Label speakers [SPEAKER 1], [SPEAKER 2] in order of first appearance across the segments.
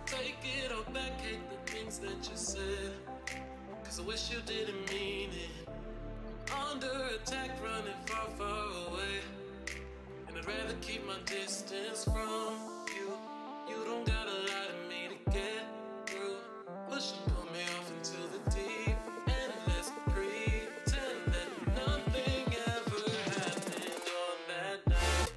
[SPEAKER 1] Take it all back, hate the things that you said, 'cause I wish you didn't mean it. Under attack, running far, far away, and I'd rather keep my distance from you. You don't gotta lie to me to get through. Push and pull me off into the deep, and let's pretend that nothing ever happened on that night.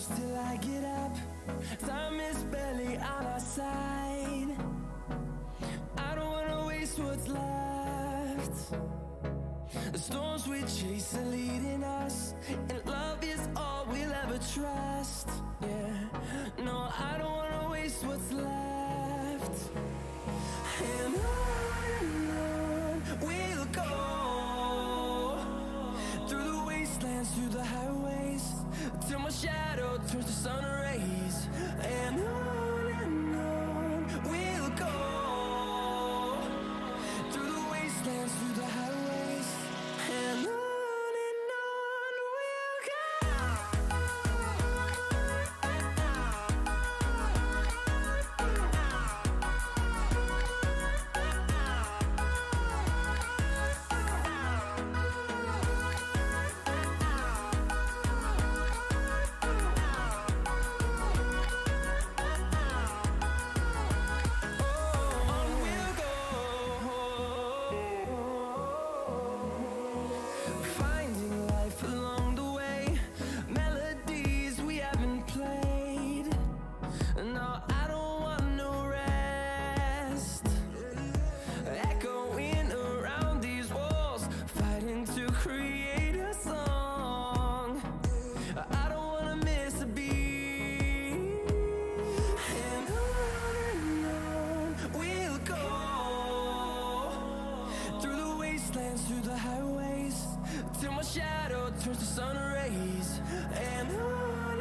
[SPEAKER 2] close till I get up. Time is barely on our side. I don't wanna waste what's left. The storms we chase are leading us, and love is all we'll ever trust. Yeah, no, I don't wanna waste what's left. And on we'll go, through the wastelands, through the highways, till my shadow turns to sun rays. And on we'll go, through the wastelands, through the highways, and on we'll go. Finding life along the way, melodies we haven't played. No, I don't want no rest. Echoing around these walls, fighting to create a song. I don't wanna miss a beat. And on we'll go, through the wastelands, through the highways, till my shadow turns to sun rays. And on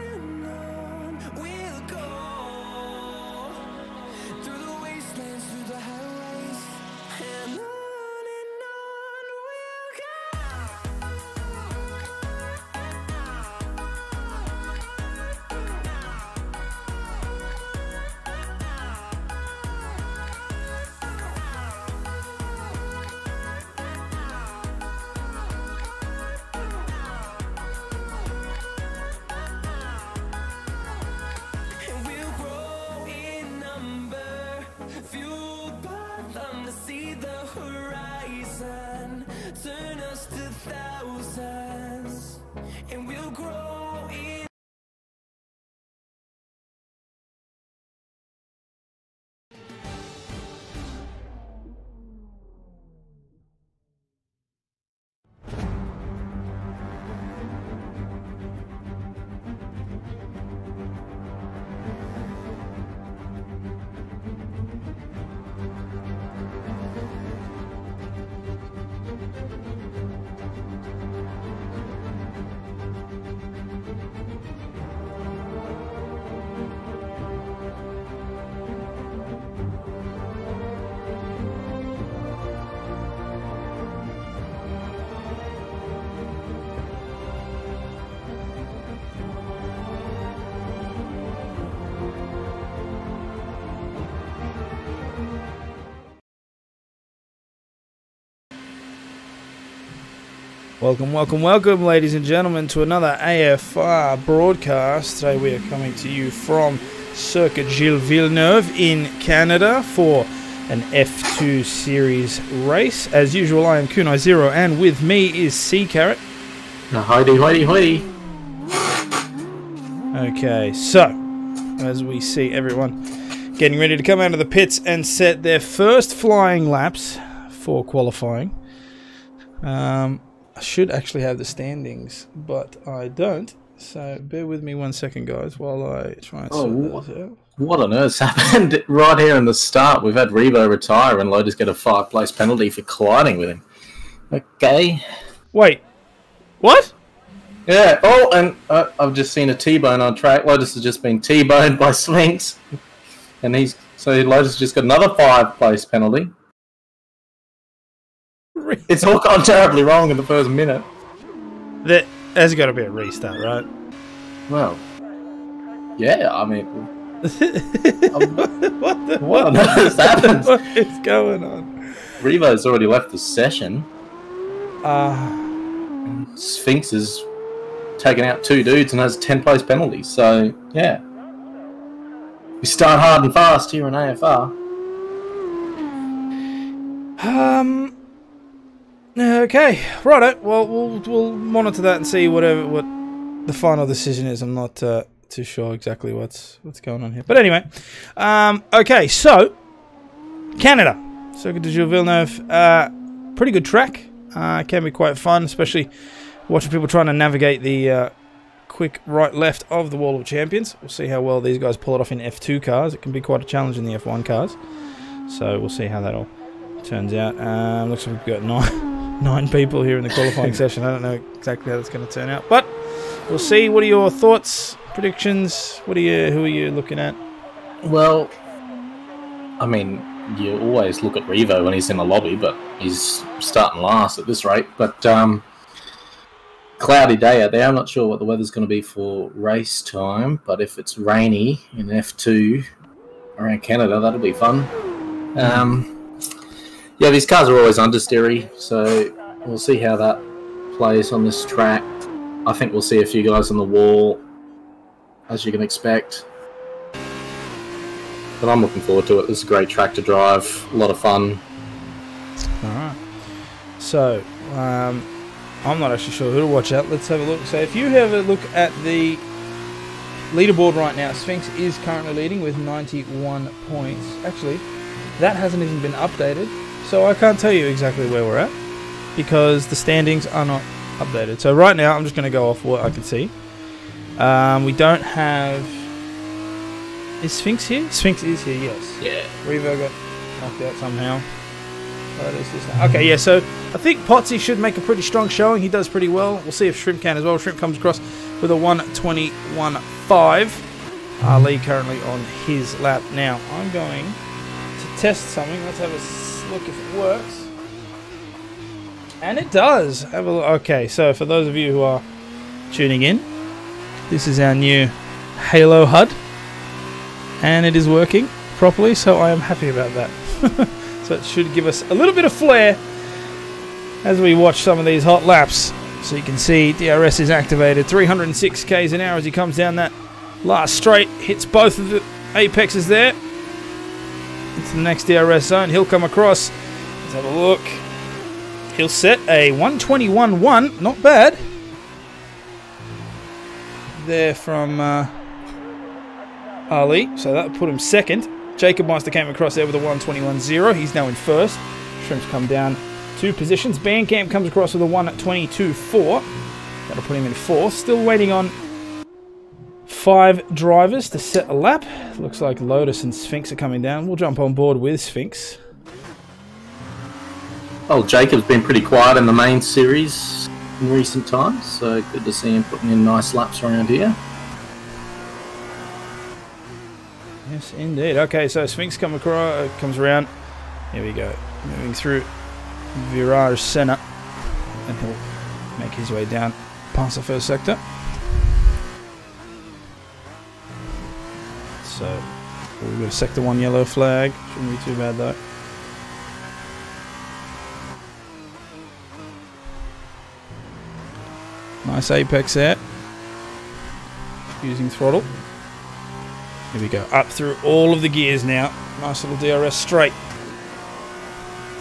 [SPEAKER 2] we'll go, through the wastelands, through the highways, and on we'll go. And we'll grow in number, fueled by them to see the horizon, turn us to thousands. And we'll grow in.
[SPEAKER 3] Welcome, welcome, welcome, ladies and gentlemen, to another AFR broadcast. Today we are coming to you from Circuit Gilles Villeneuve in Canada for an F2 Series race. As usual, I am Kunai Zero, and with me is Sea Carrot.
[SPEAKER 4] Hoity, hoity, hoity.
[SPEAKER 3] Okay, so, as we see everyone getting ready to come out of the pits and set their first flying laps for qualifying. I should actually have the standings, but I don't. So bear with me 1 second, guys, while I try and sort those out.
[SPEAKER 4] What on earth's happened right here in the start? We've had Revo retire and Lotus get a 5-place penalty for colliding with him. Okay.
[SPEAKER 3] Wait. What?
[SPEAKER 4] Yeah. Oh, and I've just seen a T-bone on track. Lotus has just been T-boned by Sphinx. And so Lotus just got another 5-place penalty. It's all gone terribly wrong in the first minute.
[SPEAKER 3] There's got to be a restart, right?
[SPEAKER 4] Well, yeah, I mean...
[SPEAKER 3] what
[SPEAKER 4] on earth happened?
[SPEAKER 3] What is going on?
[SPEAKER 4] Revo's already left the session.
[SPEAKER 3] Uh,
[SPEAKER 4] Sphinx has taken out 2 dudes and has a 10-place penalty. So, yeah. We start hard and fast here in AFR.
[SPEAKER 3] Okay, righto. Well, we'll monitor that and see what the final decision is. I'm not too sure exactly what's going on here. But anyway, okay, so Canada, Circuit de Gilles Villeneuve, pretty good track. Can be quite fun, especially watching people trying to navigate the quick right-left of the Wall of Champions. We'll see how well these guys pull it off in F2 cars. It can be quite a challenge in the F1 cars. So we'll see how that all turns out. Looks like we've got nine people here in the qualifying session. I don't know exactly how that's going to turn out, but we'll see. What are your thoughts, predictions? Who are you looking at?
[SPEAKER 4] Well, I mean, you always look at Revo when he's in the lobby, but he's starting last at this rate. But cloudy day out there. I'm not sure what the weather's going to be for race time, but if it's rainy in F2 around Canada, that'll be fun. Yeah, these cars are always understeery, so we'll see how that plays on this track. I think we'll see a few guys on the wall, as you can expect. But I'm looking forward to it. This is a great track to drive, a lot of fun.
[SPEAKER 3] Alright. So, I'm not actually sure who to watch out. Let's have a look. So if you have a look at the leaderboard right now, Sphinx is currently leading with 91 points. Actually, that hasn't even been updated. So I can't tell you exactly where we're at because the standings are not updated. So right now, I'm just going to go off what I can see. We don't have... Is Sphinx here? Sphinx is here, yes.
[SPEAKER 4] Yeah.
[SPEAKER 3] Revo got knocked out somehow. Okay, yeah, so I think Potsy should make a pretty strong showing. He does pretty well. We'll see if Shrimp can as well. Shrimp comes across with a 1:21.5. Ali currently on his lap. Now, I'm going to test something. Let's have a look if it works. And it does. Have a look. Okay, so for those of you who are tuning in, this is our new Halo HUD. And it is working properly, so I am happy about that. So it should give us a little bit of flair as we watch some of these hot laps. So you can see DRS is activated, 306 k's an hour as he comes down that last straight, hits both of the apexes there. Into the next DRS zone, he'll come across. Let's have a look. He'll set a 1:21.1, not bad. There from Ali, so that put him second. Jacob Meister came across there with a 1:21.0. He's now in first. Shrimp's come down 2 positions. Bandcamp comes across with a 1:22.4. That'll put him in fourth. Still waiting on 5 drivers to set a lap. Looks like Lotus and Sphinx are coming down. We'll jump on board with Sphinx.
[SPEAKER 4] Oh, Jacob's been pretty quiet in the main series in recent times, so good to see him putting in nice laps around here.
[SPEAKER 3] Yes, indeed. Okay, so Sphinx comes around. Here we go. Moving through Virage Center. And he'll make his way down past the first sector. So, we've got a Sector 1 yellow flag. Shouldn't be too bad, though. Nice apex there. Using throttle. Here we go, up through all of the gears now. Nice little DRS straight.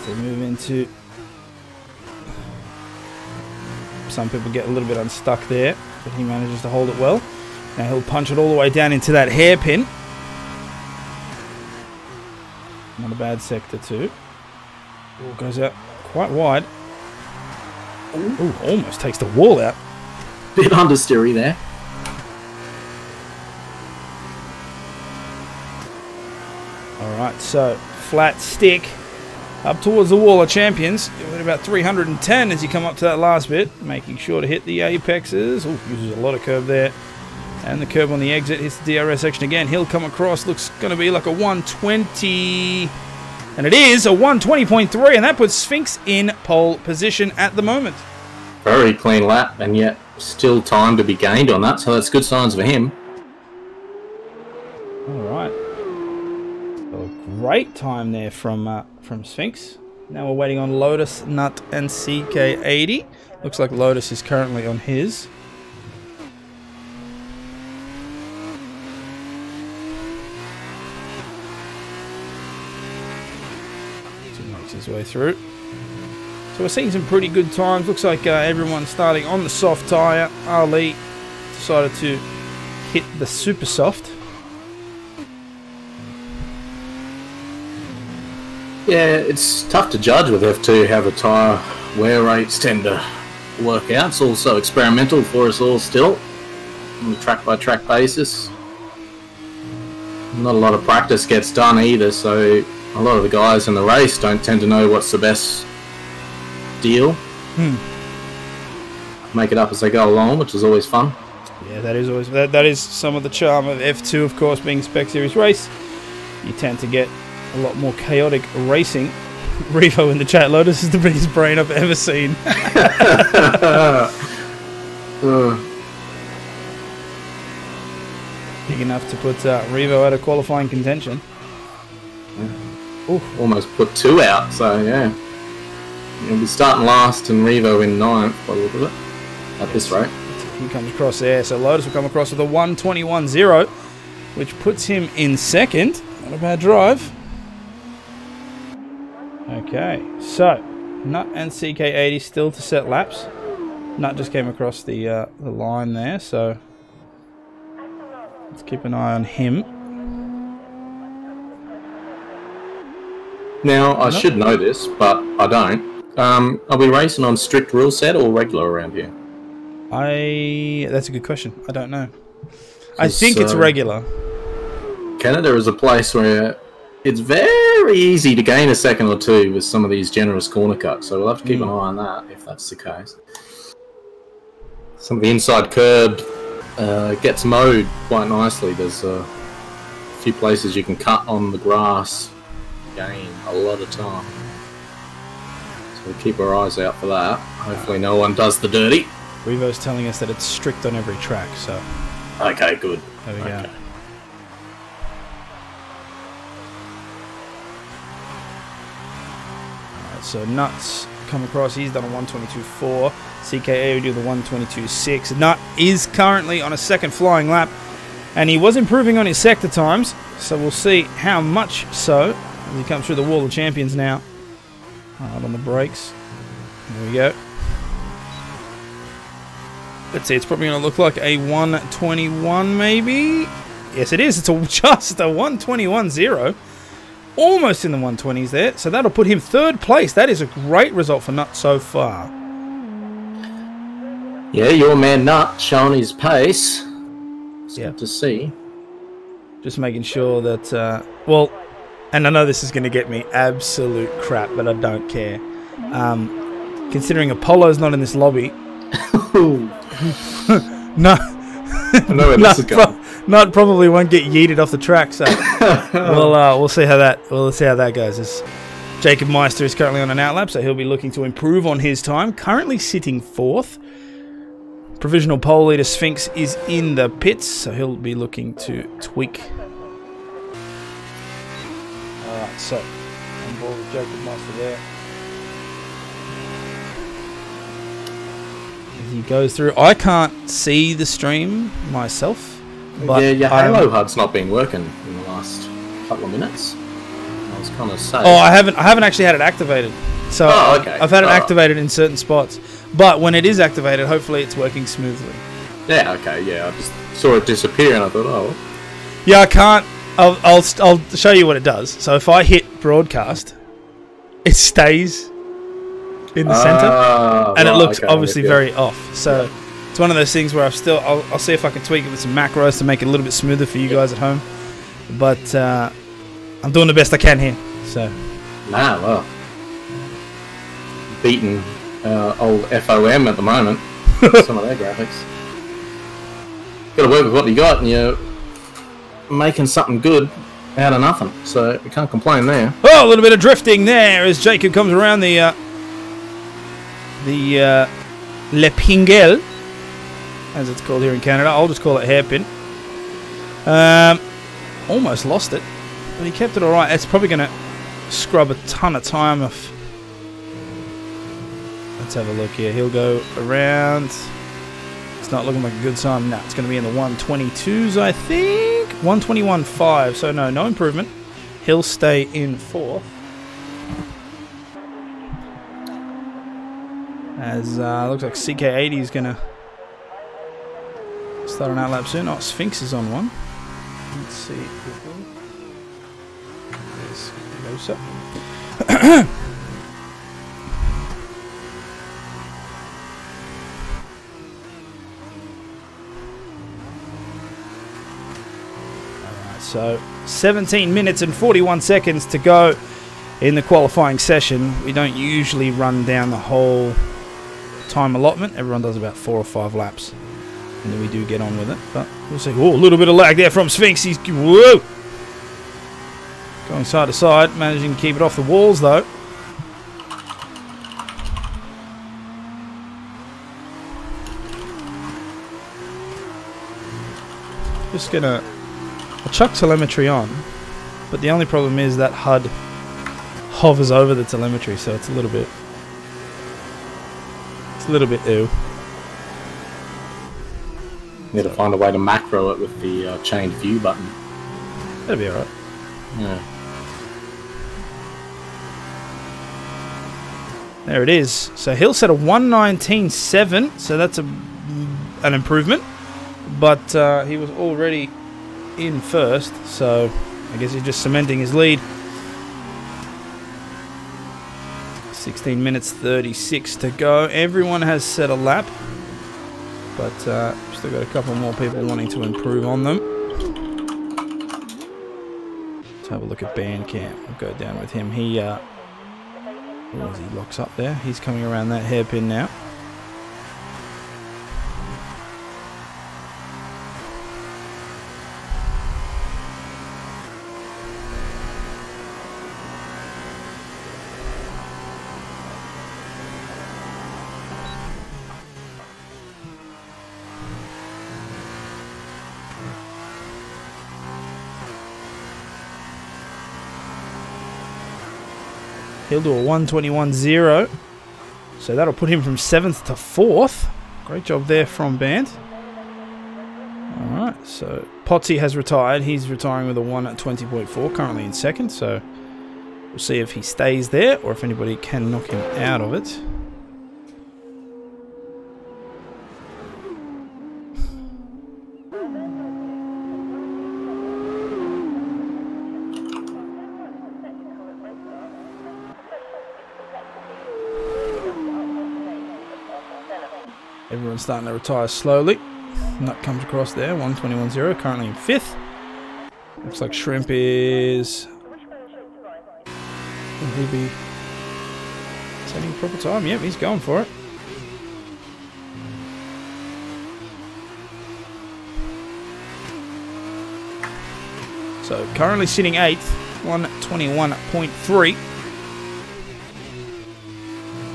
[SPEAKER 3] So move into... Some people get a little bit unstuck there, but he manages to hold it well. Now he'll punch it all the way down into that hairpin. Not a bad sector too. Ball goes out quite wide. Ooh, almost takes the wall out.
[SPEAKER 4] Bit understeery there.
[SPEAKER 3] Alright, so flat stick up towards the Wall of Champions. You're at about 310 as you come up to that last bit, making sure to hit the apexes. Ooh, uses a lot of curb there. And the curb on the exit hits the DRS section again. He'll come across, looks going to be like a 120. And it is a 120.3, and that puts Sphinx in pole position at the moment.
[SPEAKER 4] Very clean lap, and yet still time to be gained on that, so that's good signs for him.
[SPEAKER 3] Alright. A great time there from Sphinx. Now we're waiting on Lotus, Nut, and CK80. Looks like Lotus is currently on his. So he makes his way through. So we're seeing some pretty good times. Looks like everyone's starting on the soft tyre. Ali decided to hit the super soft.
[SPEAKER 4] Yeah, it's tough to judge with F2 how the tyre wear rates tend to work out. It's also experimental for us all still, on a track-by-track basis. Not a lot of practice gets done either, so a lot of the guys in the race don't tend to know what's the best deal. Make it up as they go along, which is always fun.
[SPEAKER 3] Yeah, that is always that is some of the charm of F2, of course, being a Spec Series race. You tend to get a lot more chaotic racing. Revo in the chat, Lotus is the biggest brain I've ever seen. Big enough to put Revo out of qualifying contention.
[SPEAKER 4] Almost put 2 out, so yeah. He'll be starting last and Revo in 9th by the look of it, at this rate.
[SPEAKER 3] He comes across there, so Lotus will come across with a 1:21.0, which puts him in 2nd. Not a bad drive. Okay, so Nut and CK80 still to set laps. Nut just came across the line there, so let's keep an eye on him.
[SPEAKER 4] Now, I should know this, but I don't. Are we racing on strict rule set or regular around here?
[SPEAKER 3] That's a good question. I don't know. I think it's regular.
[SPEAKER 4] Canada is a place where it's very easy to gain a second or two with some of these generous corner cuts, so we'll have to keep an eye on that if that's the case. Some of the inside curb gets mowed quite nicely. There's a few places you can cut on the grass, gain a lot of time. So we'll keep our eyes out for that. Hopefully no one does the dirty.
[SPEAKER 3] Revo's telling us that it's strict on every track, so...
[SPEAKER 4] Okay, good.
[SPEAKER 3] There we go. Alright, so Nuts come across, he's done a 1:22.4. CKA will do the 1:22.6. Nut is currently on a 2nd flying lap, and he was improving on his sector times, so we'll see how much so as he comes through the wall of champions now. Hard on the brakes. There we go. Let's see, it's probably going to look like a 1:21 maybe. Yes, it is. It's just a 1:21.0. Almost in the 120s there. So that'll put him 3rd place. That is a great result for Nut so far.
[SPEAKER 4] Yeah, your man Nut showing his pace. It's good to see.
[SPEAKER 3] Just making sure that, well, and I know this is going to get me absolute crap, but I don't care. Considering Apollo's not in this lobby. No.
[SPEAKER 4] I know where this is going.
[SPEAKER 3] Nut probably won't get yeeted off the track, so we'll see how that goes. As Jacob Meister is currently on an outlap, so he'll be looking to improve on his time. Currently sitting 4th. Provisional pole leader Sphinx is in the pits, so he'll be looking to tweak. Alright, so on board with Jacob Meister there. As he goes through, I can't see the stream myself. But
[SPEAKER 4] yeah, your Halo HUD's not been working in the last couple of minutes. I was kind of sad.
[SPEAKER 3] Oh, I haven't actually had it activated. So
[SPEAKER 4] okay.
[SPEAKER 3] I've had it activated in certain spots. But when it is activated, hopefully it's working smoothly.
[SPEAKER 4] Yeah, okay, yeah. I just saw it disappear and I thought, oh.
[SPEAKER 3] Yeah, I can't. I'll show you what it does. So if I hit broadcast, it stays in the center, and it looks obviously very off. So it's one of those things where I'll see if I can tweak it with some macros to make it a little bit smoother for you guys at home. But I'm doing the best I can here. So.
[SPEAKER 4] Nah, well, beating old FOM at the moment. Some of their graphics. Got to work with what you got, and you're making something good out of nothing. So we can't complain there.
[SPEAKER 3] Oh, a little bit of drifting there as Jacob comes around the Le Pingel, as it's called here in Canada. I'll just call it hairpin. Almost lost it, but he kept it all right. It's probably going to scrub a ton of time off. Let's have a look here. He'll go around. It's not looking like a good time. No, it's going to be in the 122s, I think. 121.5. So no improvement. He'll stay in 4th. As looks like CK80 is going to Starting our lap soon. Oh, Sphinx is on one. Let's see. There's Losa. So 17 minutes and 41 seconds to go in the qualifying session. We don't usually run down the whole time allotment. Everyone does about 4 or 5 laps. And then we do get on with it. But we'll see. Oh, a little bit of lag there from Sphinx. He's whoa! Going side to side. Managing to keep it off the walls though. Just gonna... I'll chuck telemetry on, but the only problem is that HUD hovers over the telemetry, so it's a little bit ew.
[SPEAKER 4] You got to find a way to macro it with the chained view button.
[SPEAKER 3] That'll be alright.
[SPEAKER 4] Yeah.
[SPEAKER 3] There it is. So he'll set a 1:19.7, so that's an improvement, but he was already in first, so I guess he's just cementing his lead. 16 minutes 36 to go. Everyone has set a lap, but still got a couple more people wanting to improve on them. Let's have a look at Bandcamp. We'll go down with him. He locks up there. He's coming around that hairpin now. He'll do a 1:21.0, so that'll put him from 7th to 4th. Great job there from Band. Alright, so Potsy has retired. He's retiring with a 1:20.4, currently in 2nd, so we'll see if he stays there or if anybody can knock him out of it. Everyone's starting to retire slowly. Nut comes across there, 1:21.0, currently in 5th. Looks like Shrimp is... Will he be setting proper time? Yep, he's going for it. So currently sitting 8th, 1:21.3.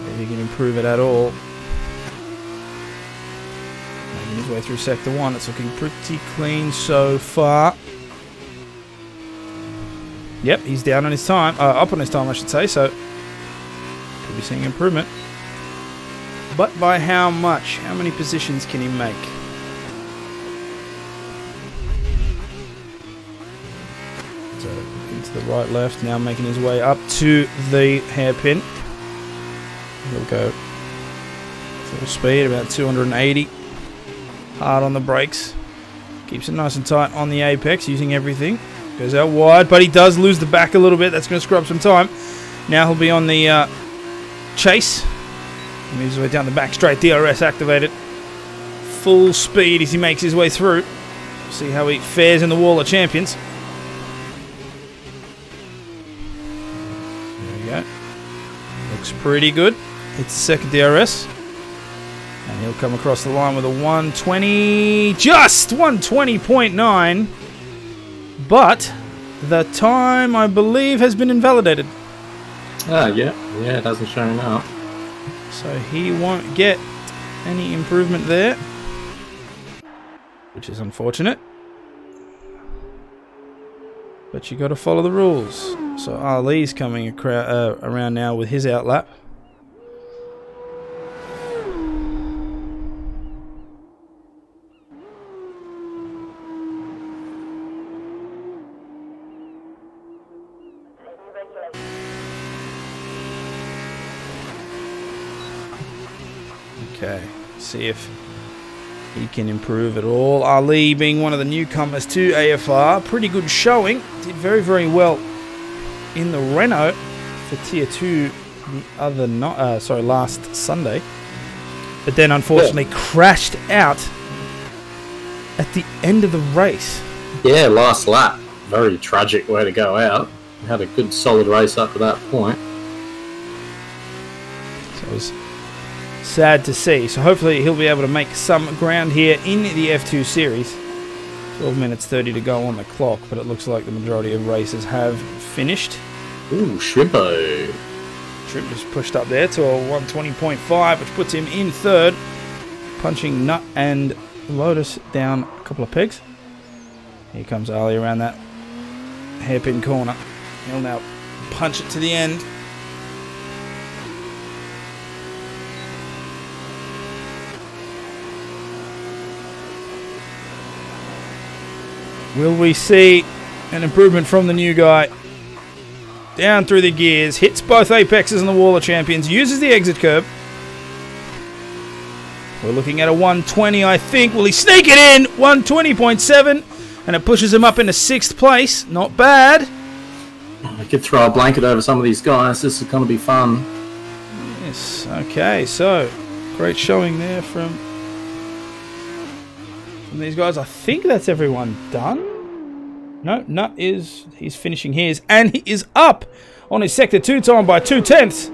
[SPEAKER 3] If he can improve it at all. His way through sector 1. It's looking pretty clean so far. Yep, he's down on his time. Up on his time, I should say. So could be seeing improvement. But by how much? How many positions can he make? So into the right, left. Now making his way up to the hairpin. He'll go full speed, about 280. Hard on the brakes. Keeps it nice and tight on the apex, using everything. Goes out wide, but he does lose the back a little bit. That's going to screw up some time. Now he'll be on the chase. He moves his way down the back straight. DRS activated. Full speed as he makes his way through. See how he fares in the Wall of Champions. There we go. Looks pretty good. Hits the second DRS. And he'll come across the line with a 1:20, just 1:20.9. But the time, I believe, has been invalidated.
[SPEAKER 4] Ah, yeah, it hasn't shown up.
[SPEAKER 3] So he won't get any improvement there, which is unfortunate. But you got to follow the rules. So Ali's coming around now with his outlap. Okay, see if he can improve at all. Ali being one of the newcomers to AFR. Pretty good showing. Did very, very well in the Renault for Tier 2 last Sunday. But then unfortunately crashed out at the end of the race.
[SPEAKER 4] Yeah, last lap. Very tragic way to go out. Had a good solid race up to that point.
[SPEAKER 3] So it was sad to see. So hopefully he'll be able to make some ground here in the F2 series. 12 minutes 30 to go on the clock, but it looks like the majority of races have finished.
[SPEAKER 4] Ooh, Shrimpo.
[SPEAKER 3] Shrimp just pushed up there to a 120.5, which puts him in third, punching Nut and Lotus down a couple of pegs. Here comes Ali around that hairpin corner. He'll now punch it to the end. Will we see an improvement from the new guy? Down through the gears, hits both apexes on the wall of champions, uses the exit curb. We're looking at a 120, I think. Will he sneak it in? 120.7, and it pushes him up into 6th place. Not bad.
[SPEAKER 4] I could throw a blanket over some of these guys. This is going to be fun.
[SPEAKER 3] Yes, okay, so great showing there from these guys. I think that's everyone done. No, Nut he's finishing his, and he is up on his Sector 2 time by 2/10.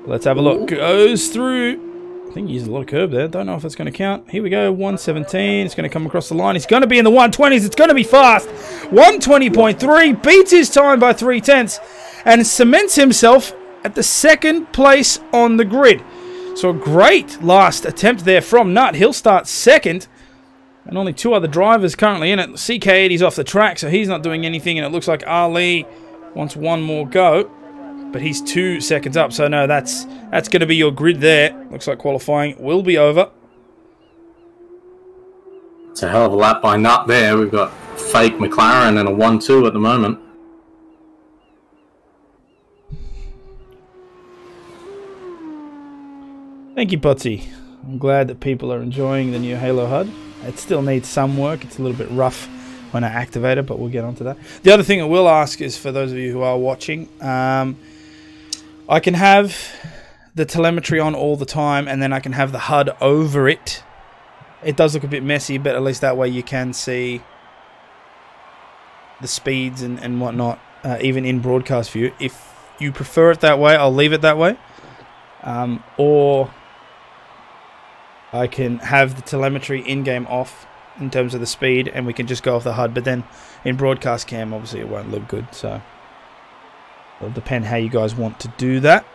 [SPEAKER 3] Let's have a look. Goes through. I think he used a lot of curb there. Don't know if it's going to count. Here we go. 117. It's going to come across the line. He's going to be in the 120s. It's going to be fast. 120.3. Beats his time by 3/10 and cements himself at the 2nd place on the grid. So a great last attempt there from Nut. He'll start 2nd. And only 2 other drivers currently in it. CK80's off the track, so he's not doing anything. And it looks like Ali wants one more go. But he's 2 seconds up, so no, that's going to be your grid there. Looks like qualifying will be over.
[SPEAKER 4] It's a hell of a lap by Nut there. We've got fake McLaren and a 1-2 at the moment.
[SPEAKER 3] Thank you, Potsy. I'm glad that people are enjoying the new Halo HUD. It still needs some work. It's a little bit rough when I activate it, but we'll get onto that. The other thing I will ask is, for those of you who are watching, I can have the telemetry on all the time, and then I can have the HUD over it. It does look a bit messy, but at least that way you can see the speeds and whatnot, even in broadcast view. If you prefer it that way, I'll leave it that way. Or I can have the telemetry in-game off in terms of the speed, and we can just go off the HUD. But then in broadcast cam, obviously it won't look good, so it'll depend how you guys want to do that.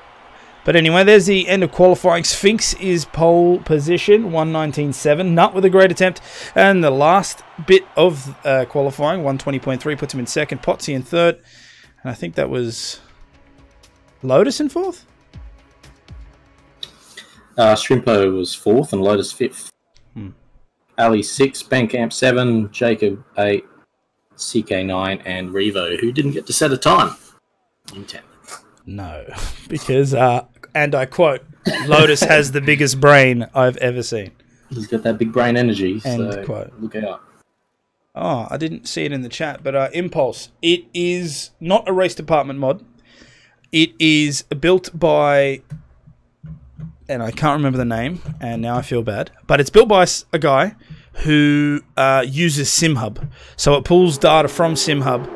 [SPEAKER 3] But anyway, there's the end of qualifying. Sphinx is pole position, 119.7. Nut with a great attempt. And the last bit of qualifying, 120.3, puts him in 2nd. Potsy in 3rd. And I think that was Lotus in 4th?
[SPEAKER 4] Shrimpo was 4th and Lotus 5th. Ali 6, Bandcamp 7, Jacob 8, CK9, and Revo, who didn't get to set a time in 10th.
[SPEAKER 3] No, because, and I quote, Lotus has the biggest brain I've ever seen.
[SPEAKER 4] He's got that big brain energy,
[SPEAKER 3] End
[SPEAKER 4] so
[SPEAKER 3] quote.
[SPEAKER 4] Look out.
[SPEAKER 3] Oh, I didn't see it in the chat, but Impulse. It is not a race department mod. It is built by, and I can't remember the name, and now I feel bad, but it's built by a guy who uses SimHub. So it pulls data from SimHub,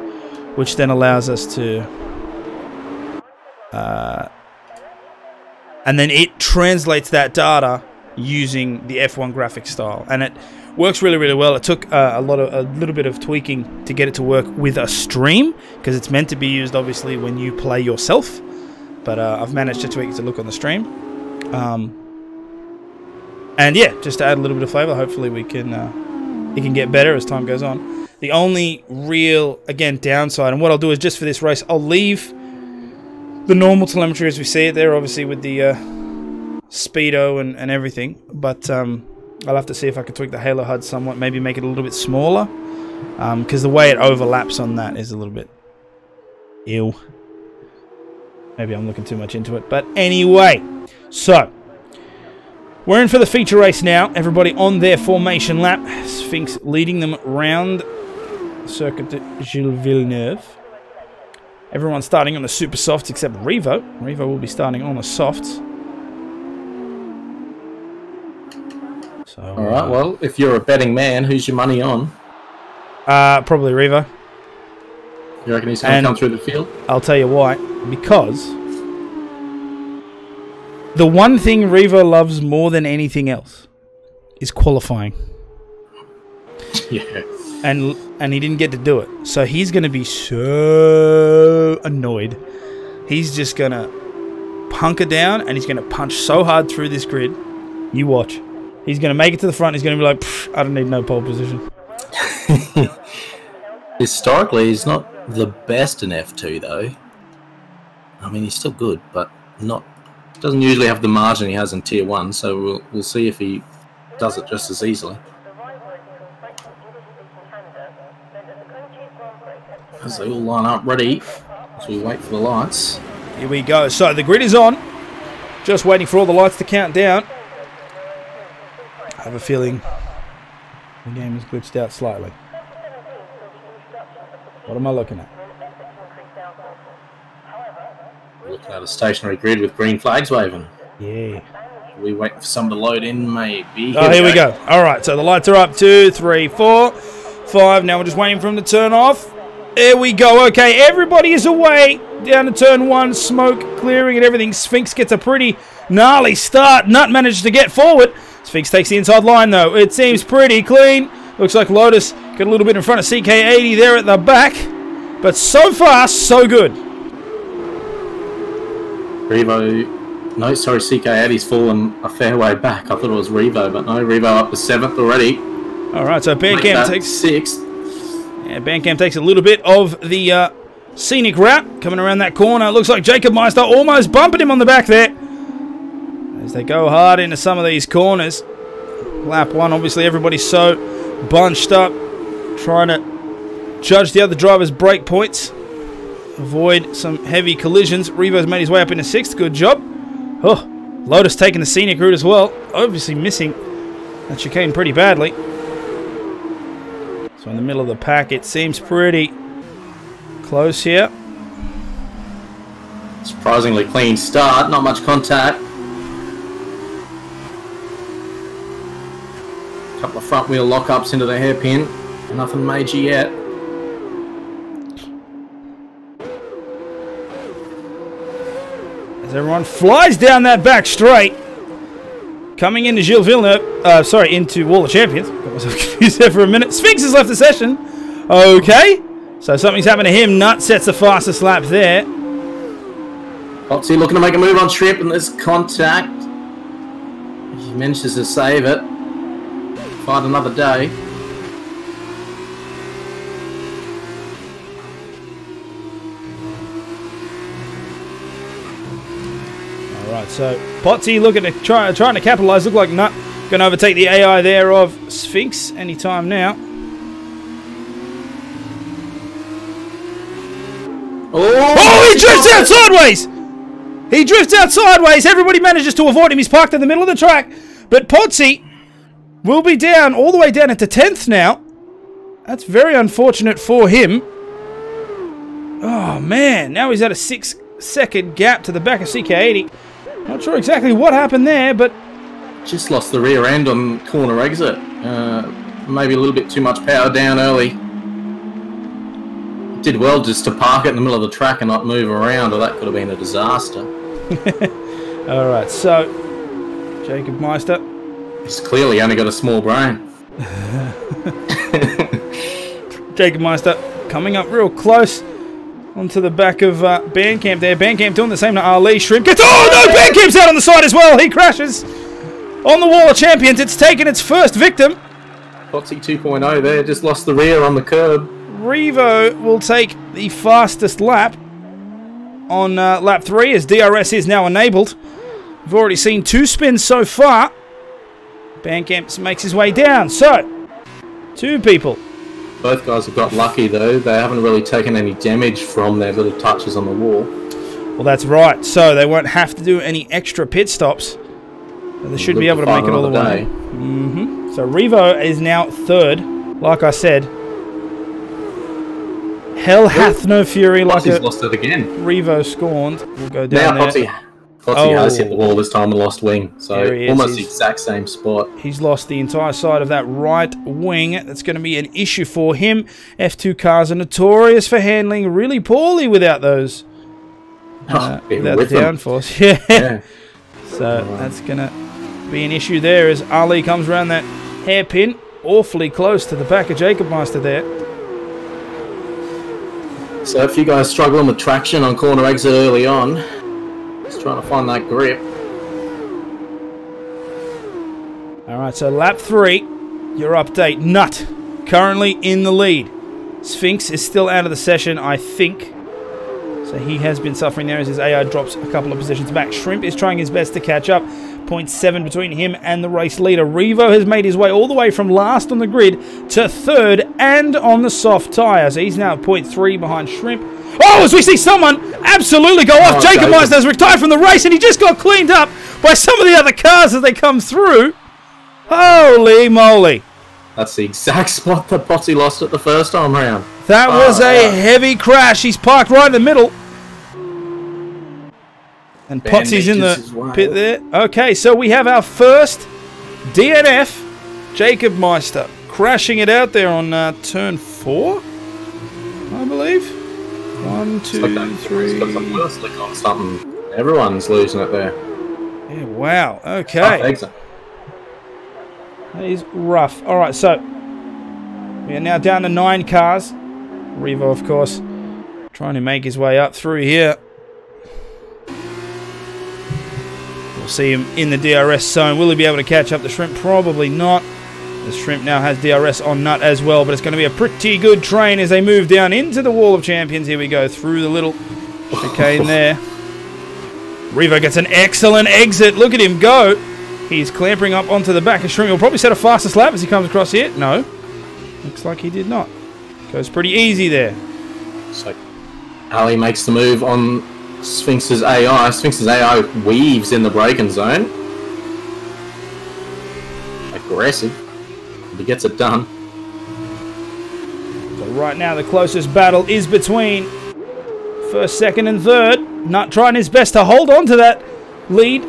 [SPEAKER 3] which then allows us to... and then it translates that data using the F1 graphic style, and it works really, really well. It took a little bit of tweaking to get it to work with a stream, because it's meant to be used obviously when you play yourself, but I've managed to tweak it to look on the stream. And yeah, just to add a little bit of flavor, hopefully we can it can get better as time goes on. The only real, again, downside, and what I'll do is just for this race, I'll leave the normal telemetry as we see it there, obviously with the speedo and everything, but I'll have to see if I can tweak the Halo HUD somewhat, maybe make it a little bit smaller, because the way it overlaps on that is a little bit ew. Maybe I'm looking too much into it, but anyway, so We're in for the feature race now. Everybody on their formation lap. Sphinx leading them round Circuit de Gilles Villeneuve. Everyone's starting on the super softs except Revo. Revo will be starting on the softs. So,
[SPEAKER 4] Alright, well, if you're a betting man, who's your money on?
[SPEAKER 3] probably Revo.
[SPEAKER 4] You reckon he's going to come through the field?
[SPEAKER 3] I'll tell you why. Because the one thing Revo loves more than anything else is qualifying.
[SPEAKER 4] Yeah.
[SPEAKER 3] And he didn't get to do it. So he's going to be so annoyed. He's just going to hunker down and he's going to punch so hard through this grid. You watch. He's going to make it to the front. He's going to be like, I don't need no pole position.
[SPEAKER 4] Historically, he's not the best in F2, though. I mean, he's still good, but not. Doesn't usually have the margin he has in Tier 1, so we'll see if he does it just as easily. As they all line up ready as we wait for the lights.
[SPEAKER 3] Here we go. So the grid is on. Just waiting for all the lights to count down. I have a feeling the game is glitched out slightly. What am I looking at?
[SPEAKER 4] Looking at a stationary grid with green flags waving.
[SPEAKER 3] Yeah.
[SPEAKER 4] We wait for some to load in, maybe.
[SPEAKER 3] Here we go. All right, so the lights are up. 2, 3, 4, 5. Now we're just waiting for them to turn off. There we go. Okay, everybody is away. Down to turn 1. Smoke clearing and everything. Sphinx gets a pretty gnarly start. Nut manages to get forward. Sphinx takes the inside line, though. It seems pretty clean. Looks like Lotus got a little bit in front of CK80 there at the back. But so far, so good.
[SPEAKER 4] Revo. No, sorry, CK80's fallen a fair way back. I thought it was Revo, but no, Revo up to 7th already.
[SPEAKER 3] All right, so Bandcamp takes
[SPEAKER 4] 6th.
[SPEAKER 3] Yeah, Bandcamp takes a little bit of the scenic route coming around that corner. Looks like Jacob Meister almost bumping him on the back there. As they go hard into some of these corners. Lap 1, obviously everybody's so bunched up, trying to judge the other driver's brake points, avoid some heavy collisions. Revo's made his way up into 6th. Good job. Oh, Lotus taking the scenic route as well. Obviously missing that chicane pretty badly. So in the middle of the pack, it seems pretty close here.
[SPEAKER 4] Surprisingly clean start, not much contact. Couple of front wheel lockups into the hairpin. Nothing major yet.
[SPEAKER 3] As everyone flies down that back straight. Coming into Gilles Villeneuve, into Wall of Champions. Got myself confused there for a minute. Sphinx has left the session. Okay. So something's happened to him. Nut sets the fastest lap there.
[SPEAKER 4] Foxy looking to make a move on Trip, and there's contact. He manages to save it. Fight another day.
[SPEAKER 3] Alright, so Potsy looking to trying to capitalise. Look like Nut going to overtake the AI there of Sphinx anytime now. Oh, he drifts out sideways! He drifts out sideways. Everybody manages to avoid him. He's parked in the middle of the track. But Potsy will be down, all the way down into 10th now. That's very unfortunate for him. Oh, man. Now he's at a 6-second gap to the back of CK80. Not sure exactly what happened there, but...
[SPEAKER 4] Just lost the rear end on corner exit. Maybe a little bit too much power down early. Did well just to park it in the middle of the track and not move around, or that could have been a disaster.
[SPEAKER 3] Alright, so... Jacob Meister.
[SPEAKER 4] He's clearly only got a small brain.
[SPEAKER 3] Jacob Meister coming up real close onto the back of Bandcamp there. Bandcamp doing the same to Ali. Shrimp gets... Oh no! Bandcamp's out on the side as well. He crashes on the Wall of Champions. It's taken its first victim.
[SPEAKER 4] Foxy 2.0 there. Just lost the rear on the curb.
[SPEAKER 3] Revo will take the fastest lap on lap 3 as DRS is now enabled. We've already seen 2 spins so far. Bandcamp makes his way down. So, 2 people.
[SPEAKER 4] Both guys have got lucky though. They haven't really taken any damage from their little touches on the wall.
[SPEAKER 3] Well, that's right. So they won't have to do any extra pit stops They should be able to make it all the way. So Revo is now third. Like I said, hell hath no fury like
[SPEAKER 4] Potsy's lost it again.
[SPEAKER 3] Revo scorned. We'll go down
[SPEAKER 4] now
[SPEAKER 3] there.
[SPEAKER 4] Potsy has hit the wall this time and lost wing. So almost the
[SPEAKER 3] He's
[SPEAKER 4] exact same spot.
[SPEAKER 3] He's lost the entire side of that right wing. That's going to be an issue for him. F2 cars are notorious for handling really poorly without those. Without the downforce. Yeah. So that's going to be an issue there as Ali comes around that hairpin. Awfully close to the back of Jacob Meister there.
[SPEAKER 4] So if you guys struggling with traction on corner exit early on, just trying to find that grip.
[SPEAKER 3] Alright, so lap 3, your update. Nut currently in the lead. Sphinx is still out of the session, I think. So he has been suffering there as his AI drops a couple of positions back. Shrimp is trying his best to catch up. 0.7 between him and the race leader. Revo has made his way all the way from last on the grid to third and on the soft tyre. So he's now at 0.3 behind Shrimp. Oh, as we see someone absolutely go off. Jacob Meister has retired from the race and he just got cleaned up by some of the other cars as they come through. Holy moly.
[SPEAKER 4] That's the exact spot that Potsy lost at the first time round.
[SPEAKER 3] That was a heavy crash. He's parked right in the middle. And Potsy's in the pit there. Okay, so we have our first DNF. Jacob Meister crashing it out there on turn 4, I believe. 1, 2, 3.
[SPEAKER 4] He's got some wheel slick on something. Everyone's losing it there.
[SPEAKER 3] Yeah, wow. Okay. That is rough. All right, so we are now down to 9 cars. Revo, of course, trying to make his way up through here. We'll see him in the DRS zone. Will he be able to catch up the Shrimp? Probably not. The Shrimp now has DRS on Nut as well, but it's going to be a pretty good train as they move down into the Wall of Champions. Here we go, through the little chicane there. Revo gets an excellent exit. Look at him go. He's clampering up onto the back of Shrimp. He'll probably set a fastest lap as he comes across here. No. Looks like he did not. Goes pretty easy there.
[SPEAKER 4] So Ali makes the move on Sphinx's AI. Sphinx's AI weaves in the braking zone. Aggressive. He gets it done.
[SPEAKER 3] So right now the closest battle is between first, second and third. Nut trying his best to hold on to that lead.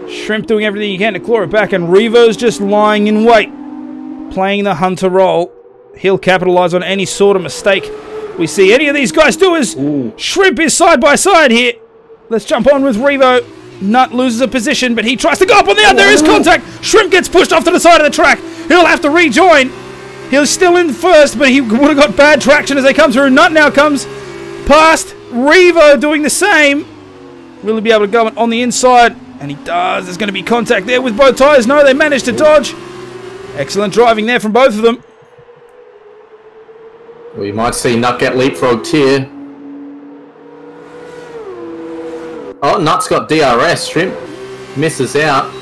[SPEAKER 3] Shrimp doing everything he can to claw it back, and Revo's just lying in wait, playing the hunter role. He'll capitalize on any sort of mistake we see any of these guys do as Shrimp is side by side here. Let's jump on with Revo. Nut loses a position, but he tries to go up on the out. There is contact. Shrimp gets pushed off to the side of the track. He'll have to rejoin. He's still in first, but he would have got bad traction as they come through. Nut now comes past. Revo doing the same. Will he be able to go on the inside? And he does. There's going to be contact there with both tyres. No, they managed to dodge. Excellent driving there from both of them.
[SPEAKER 4] We might see Nut get leapfrogged here. Oh, Nut's got DRS. Shrimp misses out.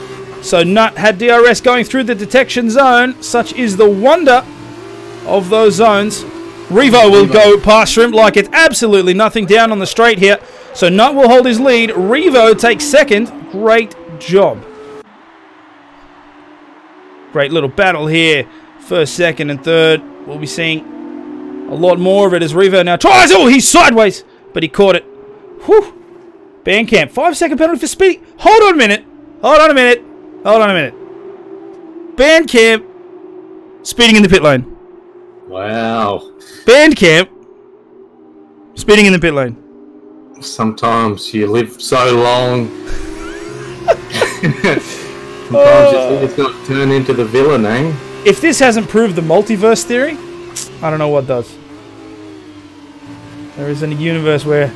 [SPEAKER 3] So Nut had DRS going through the detection zone. Such is the wonder of those zones. Revo will go past Shrimp like it's absolutely nothing down on the straight here. So Nut will hold his lead. Revo takes second. Great job. Great little battle here. First, second, and third. We'll be seeing a lot more of it as Revo now tries. Oh, he's sideways, but he caught it. Whew. Bandcamp, 5-second penalty for speeding. Hold on a minute. Hold on a minute. Hold on a minute. Bandcamp, speeding in the pit lane.
[SPEAKER 4] Wow.
[SPEAKER 3] Bandcamp, speeding in the pit lane.
[SPEAKER 4] Sometimes you live so long. Sometimes it's got to turn into the villain, eh?
[SPEAKER 3] If this hasn't proved the multiverse theory, I don't know what does. There is a universe where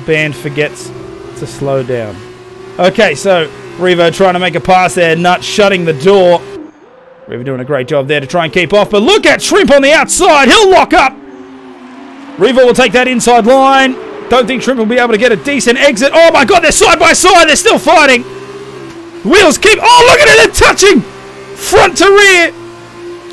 [SPEAKER 3] Band forgets to slow down. Okay, so Revo trying to make a pass there. Nut shutting the door. Revo doing a great job there to try and keep off. But look at Shrimp on the outside. He'll lock up. Revo will take that inside line. Don't think Shrimp will be able to get a decent exit. Oh my god, they're side by side. They're still fighting. Wheels keep... Oh, look at it. They're touching. Front to rear.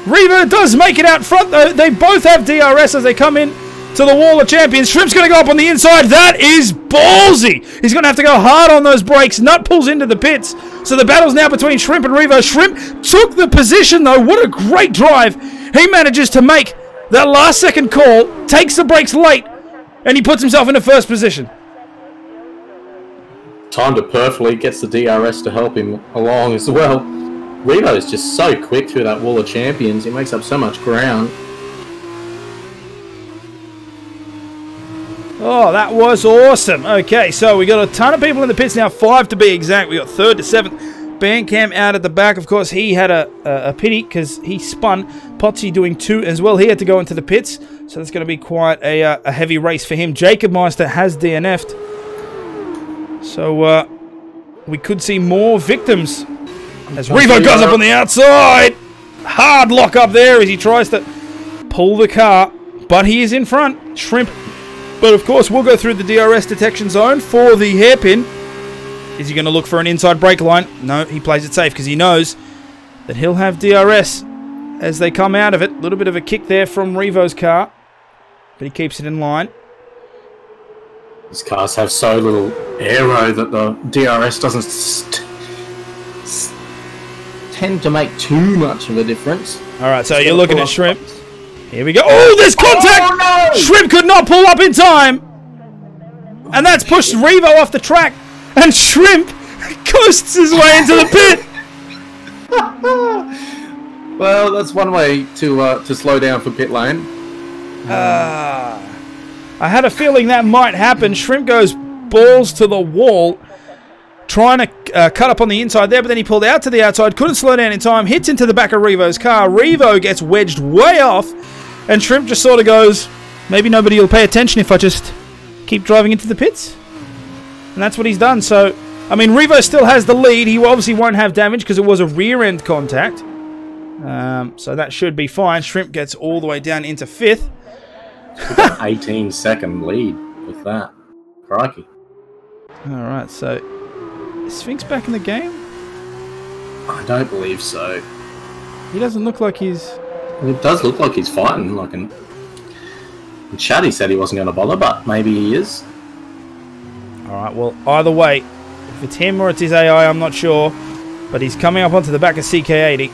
[SPEAKER 3] Revo does make it out front, though. They both have DRS as they come in to the Wall of Champions. Shrimp's going to go up on the inside. That is ballsy. He's going to have to go hard on those brakes. Nut pulls into the pits. So the battle's now between Shrimp and Revo. Shrimp took the position, though. What a great drive. He manages to make that last second call, takes the brakes late, and he puts himself into first position.
[SPEAKER 4] Timed it perfectly, gets the DRS to help him along as well. Revo is just so quick through that Wall of Champions. He makes up so much ground.
[SPEAKER 3] Oh, that was awesome. Okay, so we got a ton of people in the pits now, 5 to be exact. We got 3rd to 7th. Bandcam out at the back. Of course, he had a pity because he spun. Potsy doing 2 as well. He had to go into the pits, so that's going to be quite a heavy race for him. Jacob Meister has DNF'd. So we could see more victims as Revo goes up on the outside. Hard lock up there as he tries to pull the car, but he is in front. Shrimp. But of course, we'll go through the DRS detection zone for the hairpin. Is he going to look for an inside brake line? No, he plays it safe because he knows that he'll have DRS as they come out of it. A little bit of a kick there from Revo's car, but he keeps it in line.
[SPEAKER 4] These cars have so little aero that the DRS doesn't tend to make too much of a difference.
[SPEAKER 3] All right, so you're looking at Shrimp. Here we go. Oh, there's contact!
[SPEAKER 4] Oh, no!
[SPEAKER 3] Shrimp could not pull up in time. And that's pushed Revo off the track. And Shrimp coasts his way into the pit.
[SPEAKER 4] Well, that's one way to slow down for pit lane.
[SPEAKER 3] I had a feeling that might happen. Shrimp goes balls to the wall, trying to cut up on the inside there, but then he pulled out to the outside, couldn't slow down in time, hits into the back of Revo's car. Revo gets wedged way off, and Shrimp just sort of goes, maybe nobody will pay attention if I just keep driving into the pits. And that's what he's done. So, I mean, Revo still has the lead. He obviously won't have damage because it was a rear-end contact. So that should be fine. Shrimp gets all the way down into 5th.
[SPEAKER 4] 18-second lead with that. Crikey.
[SPEAKER 3] Alright, so is Sphinx back in the game?
[SPEAKER 4] I don't believe so.
[SPEAKER 3] He doesn't look like he's...
[SPEAKER 4] It does look like he's fighting. Like in chat he said he wasn't going to bother, but maybe he is.
[SPEAKER 3] Alright, well, either way, if it's him or it's his AI, I'm not sure. But he's coming up onto the back of CK80.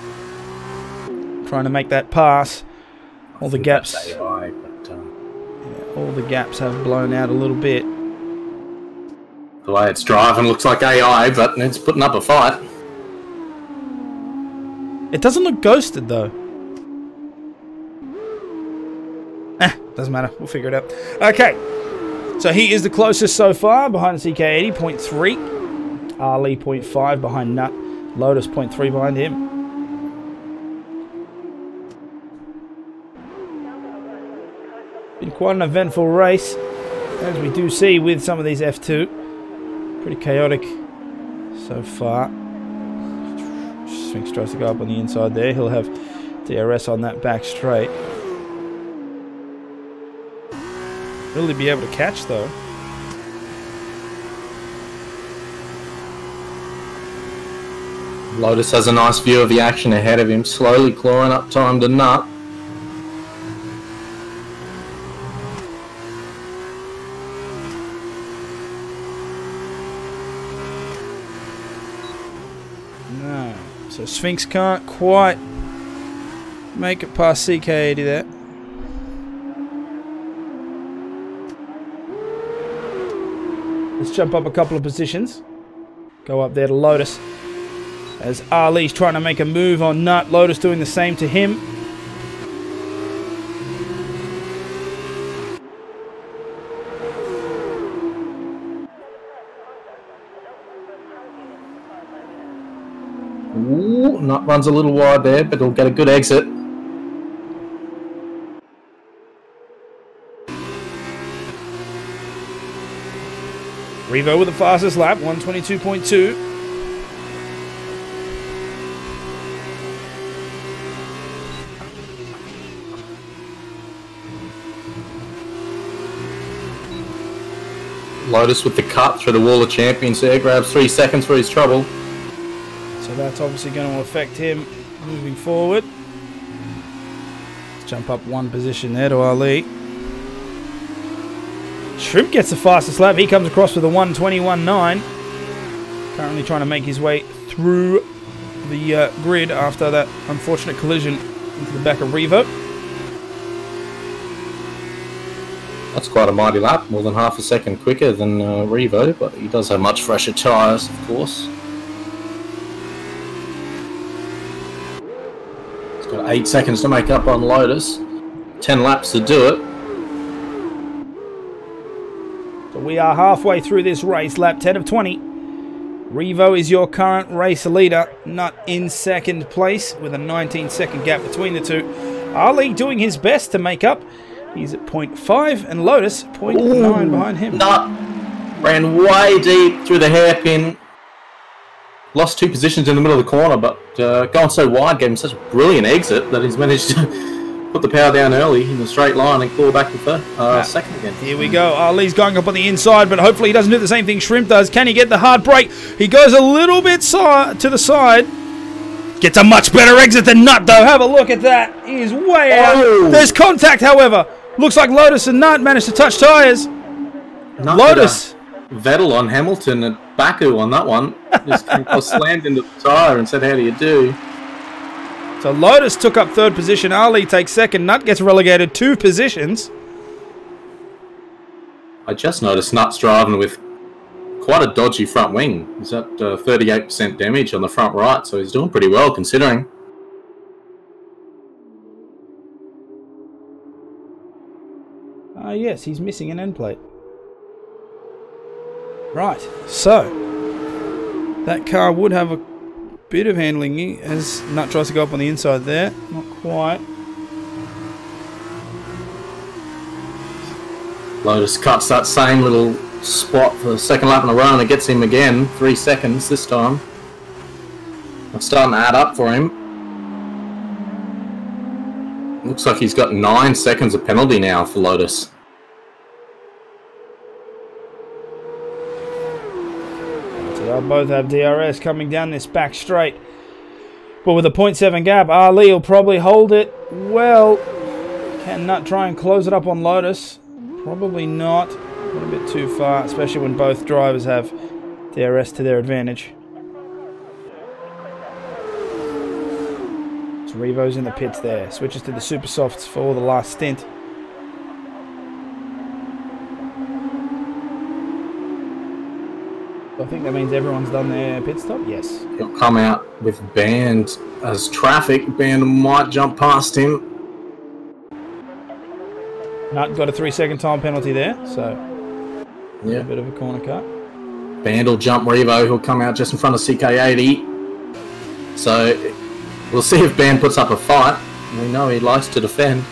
[SPEAKER 3] Trying to make that pass. All the gaps...
[SPEAKER 4] AI, but,
[SPEAKER 3] all the gaps have blown out a little bit.
[SPEAKER 4] the way it's driving looks like AI, but it's putting up a fight.
[SPEAKER 3] It doesn't look ghosted, though. Doesn't matter. We'll figure it out. Okay. So he is the closest so far, behind CK80, 0.3. Ali, 0.5 behind Nut. Lotus, 0.3 behind him. Been quite an eventful race, as we do see with some of these F2. Pretty chaotic so far. Sphinx tries to go up on the inside there. He'll have DRS on that back straight. Will he be able to catch, though?
[SPEAKER 4] Lotus has a nice view of the action ahead of him, slowly clawing up time to Nut.
[SPEAKER 3] No. So Sphinx can't quite make it past CK80 there. Let's jump up a couple of positions. Go up there to Lotus. As Ali's trying to make a move on Nut. Lotus doing the same to him.
[SPEAKER 4] Ooh, Nut runs a little wide there, but he'll get a good exit.
[SPEAKER 3] Revo with the fastest lap, 122.2.
[SPEAKER 4] Lotus with the cut through the Wall of Champions there, grabs 3 seconds for his trouble.
[SPEAKER 3] So that's obviously going to affect him moving forward. Let's jump up one position there to Ali. Shrimp gets the fastest lap. He comes across with a 1:21.9. Currently trying to make his way through the grid after that unfortunate collision into the back of Revo.
[SPEAKER 4] That's quite a mighty lap, more than half a second quicker than Revo, but he does have much fresher tyres, of course. He's got 8 seconds to make up on Lotus. 10 laps to do it.
[SPEAKER 3] So we are halfway through this race, lap 10 of 20. Revo is your current race leader, not in second place with a 19-second gap between the two. Ali doing his best to make up. He's at 0.5 and Lotus 0.9 behind him.
[SPEAKER 4] Nut ran way deep through the hairpin. Lost 2 positions in the middle of the corner, but going so wide gave him such a brilliant exit that he's managed to put the power down early in a straight line and claw back to second again.
[SPEAKER 3] Here we go. Ali's going up on the inside, but hopefully he doesn't do the same thing Shrimp does. Can he get the hard brake? He goes a little bit to the side. Gets a much better exit than Nut, though. Have a look at that. He is way out. There's contact, however. Looks like Lotus and Nut managed to touch tyres. Lotus.
[SPEAKER 4] Vettel on Hamilton and Baku on that one. Just slammed into the tyre and said, how do you do?
[SPEAKER 3] So Lotus took up third position. Ali takes second. Nut gets relegated 2 positions.
[SPEAKER 4] I just noticed Nut's driving with quite a dodgy front wing. He's at 38% damage on the front right, so he's doing pretty well considering.
[SPEAKER 3] Yes, he's missing an end plate. Right, so that car would have a bit of handling as Nut tries to go up on the inside there. Not quite.
[SPEAKER 4] Lotus cuts that same little spot for the second lap in a row and it gets him again. 3 seconds this time. It's starting to add up for him. Looks like he's got 9 seconds of penalty now for Lotus.
[SPEAKER 3] So they'll both have DRS coming down this back straight. But with a 0.7 gap, Ali will probably hold it well. Can Nut try and close it up on Lotus? Probably not. A little bit too far, especially when both drivers have DRS to their advantage. So Revo's in the pits there. Switches to the Super Softs for the last stint. I think that means everyone's done their pit stop. Yes.
[SPEAKER 4] He'll come out with Band as traffic. Band might jump past him.
[SPEAKER 3] Nut got a 3-second time penalty there, so
[SPEAKER 4] yeah,
[SPEAKER 3] a bit of a corner cut.
[SPEAKER 4] Band will jump Revo, who'll come out just in front of CK80. So we'll see if Band puts up a fight. We know he likes to defend.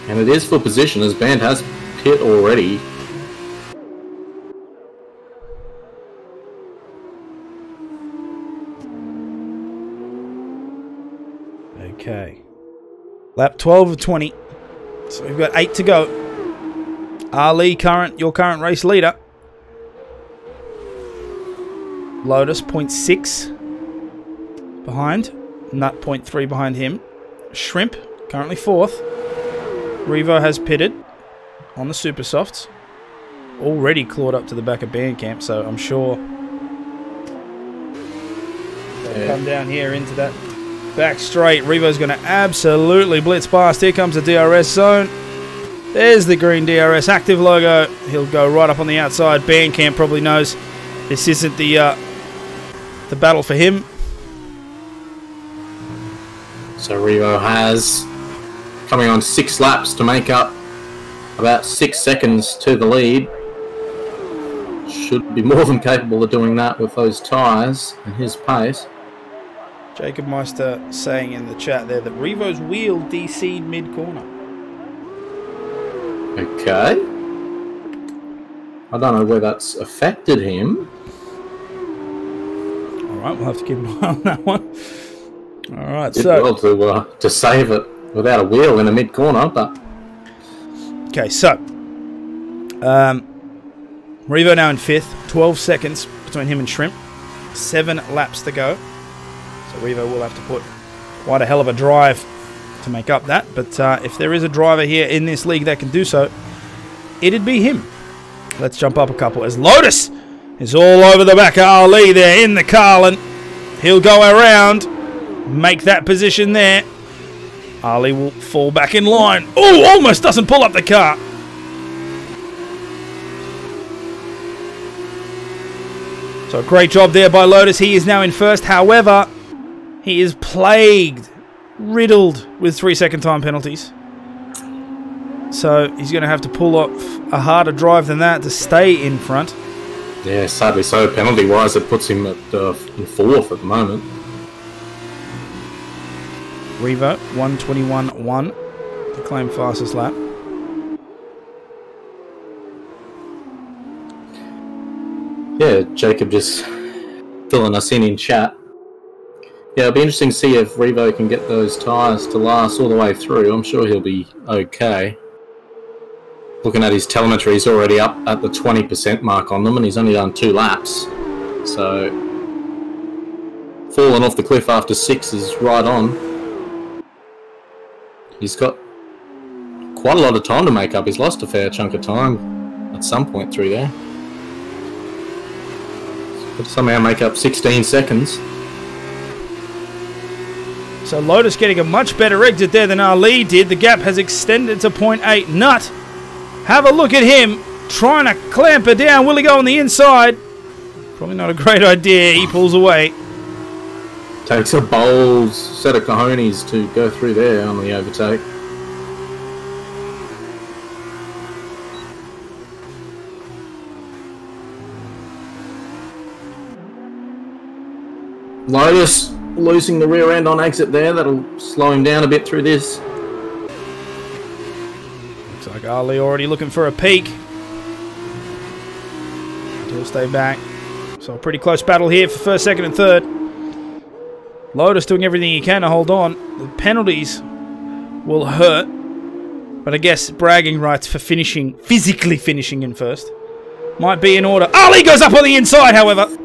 [SPEAKER 4] And it is for position as Band has pit already.
[SPEAKER 3] Okay. Lap 12 of 20. So we've got 8 to go. Ali, your current race leader. Lotus, 0.6 behind. Nut, 0.3 behind him. Shrimp, currently 4th. Revo has pitted on the Super Softs. Already clawed up to the back of Bandcamp, so I'm sure they'll come down here into that back straight. Revo's going to absolutely blitz past. Here comes the DRS zone. There's the green DRS active logo. He'll go right up on the outside. Bandcamp probably knows this isn't the battle for him.
[SPEAKER 4] So Revo has coming on 6 laps to make up about 6 seconds to the lead. Should be more than capable of doing that with those tyres and his pace.
[SPEAKER 3] Jacob Meister saying in the chat there that Revo's wheel DC'd mid-corner.
[SPEAKER 4] Okay. I don't know where that's affected him.
[SPEAKER 3] Alright, we'll have to keep an eye on that one. Alright,
[SPEAKER 4] Did
[SPEAKER 3] so...
[SPEAKER 4] well to save it without a wheel in a mid-corner, but...
[SPEAKER 3] Okay, so... Revo now in 5th. 12 seconds between him and Shrimp. 7 laps to go. So Revo will have to put quite a hell of a drive to make up that. But if there is a driver here in this league that can do so, it'd be him. Let's jump up a couple as Lotus is all over the back of Ali there in the Carlin. He'll go around, make that position there. Ali will fall back in line. Oh, almost doesn't pull up the car. So a great job there by Lotus. He is now in first. However, he is plagued, riddled with 3-second time penalties. So he's going to have to pull off a harder drive than that to stay in front.
[SPEAKER 4] Yeah, sadly so. Penalty-wise, it puts him at in fourth at the moment.
[SPEAKER 3] Revo, 1:21.1 to claim fastest lap.
[SPEAKER 4] Yeah, Jacob just filling us in chat. Yeah, it'll be interesting to see if Revo can get those tyres to last all the way through. I'm sure he'll be okay. Looking at his telemetry, he's already up at the 20% mark on them, and he's only done 2 laps. So, falling off the cliff after 6 is right on. He's got quite a lot of time to make up. He's lost a fair chunk of time at some point through there. But somehow make up 16 seconds.
[SPEAKER 3] So Lotus getting a much better exit there than Ali did. The gap has extended to 0.8. Nut, have a look at him trying to clamp her down. Will he go on the inside? Probably not a great idea. He pulls away.
[SPEAKER 4] Takes a bold set of cojones to go through there on the overtake. Lotus losing the rear end on exit there. That'll slow him down a bit through this.
[SPEAKER 3] Looks like Ali already looking for a peak. He'll stay back. So a pretty close battle here for first, second and third. Lotus doing everything he can to hold on. The penalties will hurt. But I guess bragging rights for finishing, physically finishing in first, might be in order. Ali goes up on the inside, however.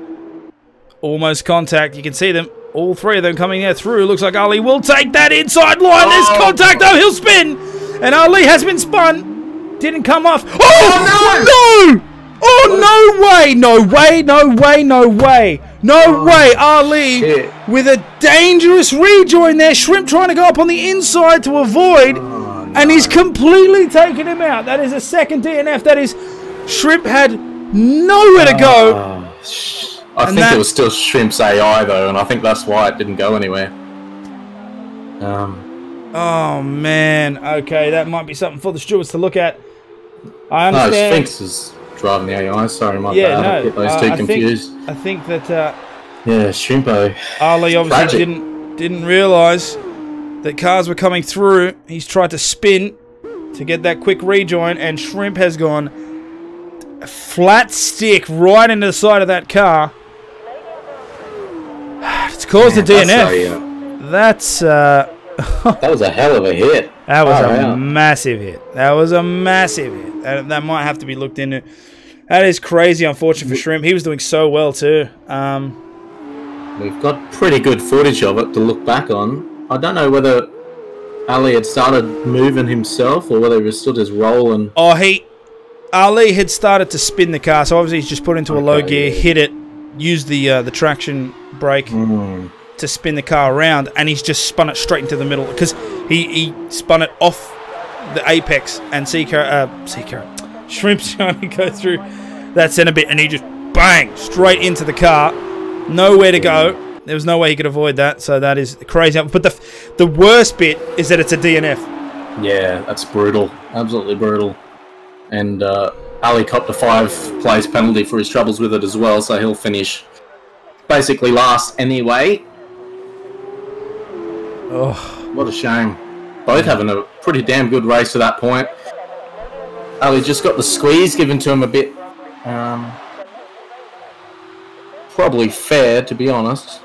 [SPEAKER 3] Almost contact. You can see them. All three of them coming there through. Looks like Ali will take that inside line. There's contact. Oh, he'll spin. And Ali has been spun. Didn't come off. Oh, no! Oh, no way. No way. No way. No way. No way. Ali with a dangerous rejoin there. Shrimp trying to go up on the inside to avoid. And he's completely taken him out. That is a second DNF. That is... Shrimp had nowhere to go.
[SPEAKER 4] I think it was still Shrimp's AI though, and I think that's why it didn't go anywhere.
[SPEAKER 3] Oh man, okay, that might be something for the stewards to look at. I understand.
[SPEAKER 4] No, Sphinx is driving the AI. Sorry, my bad. I get those two confused.
[SPEAKER 3] I think that
[SPEAKER 4] yeah, Shrimpo.
[SPEAKER 3] Ali obviously didn't realise that cars were coming through. He's tried to spin to get that quick rejoin, and Shrimp has gone a flat stick right into the side of that car. It's caused a DNF. That's
[SPEAKER 4] that was a hell of a hit.
[SPEAKER 3] That was a massive hit. That was a massive hit. That might have to be looked into. That is crazy, unfortunate for Shrimp. He was doing so well too.
[SPEAKER 4] We've got pretty good footage of it to look back on. I don't know whether Ali had started moving himself or whether he was still just rolling.
[SPEAKER 3] Oh, Ali had started to spin the car, so obviously he's just put into a low gear, hit it, used the traction brake to spin the car around, and he's just spun it straight into the middle because he spun it off the apex, and Shrimp's trying to go through that centre bit, and he just bang straight into the car, nowhere to go. There was no way he could avoid that, so that is crazy. But the worst bit is that it's a DNF. Yeah,
[SPEAKER 4] that's brutal, absolutely brutal. And Ali copped a 5-place penalty for his troubles with it as well, so he'll finish basically last anyway.
[SPEAKER 3] Oh,
[SPEAKER 4] what a shame. Both having a pretty damn good race to that point. Ali just got the squeeze given to him a bit. Probably fair, to be honest.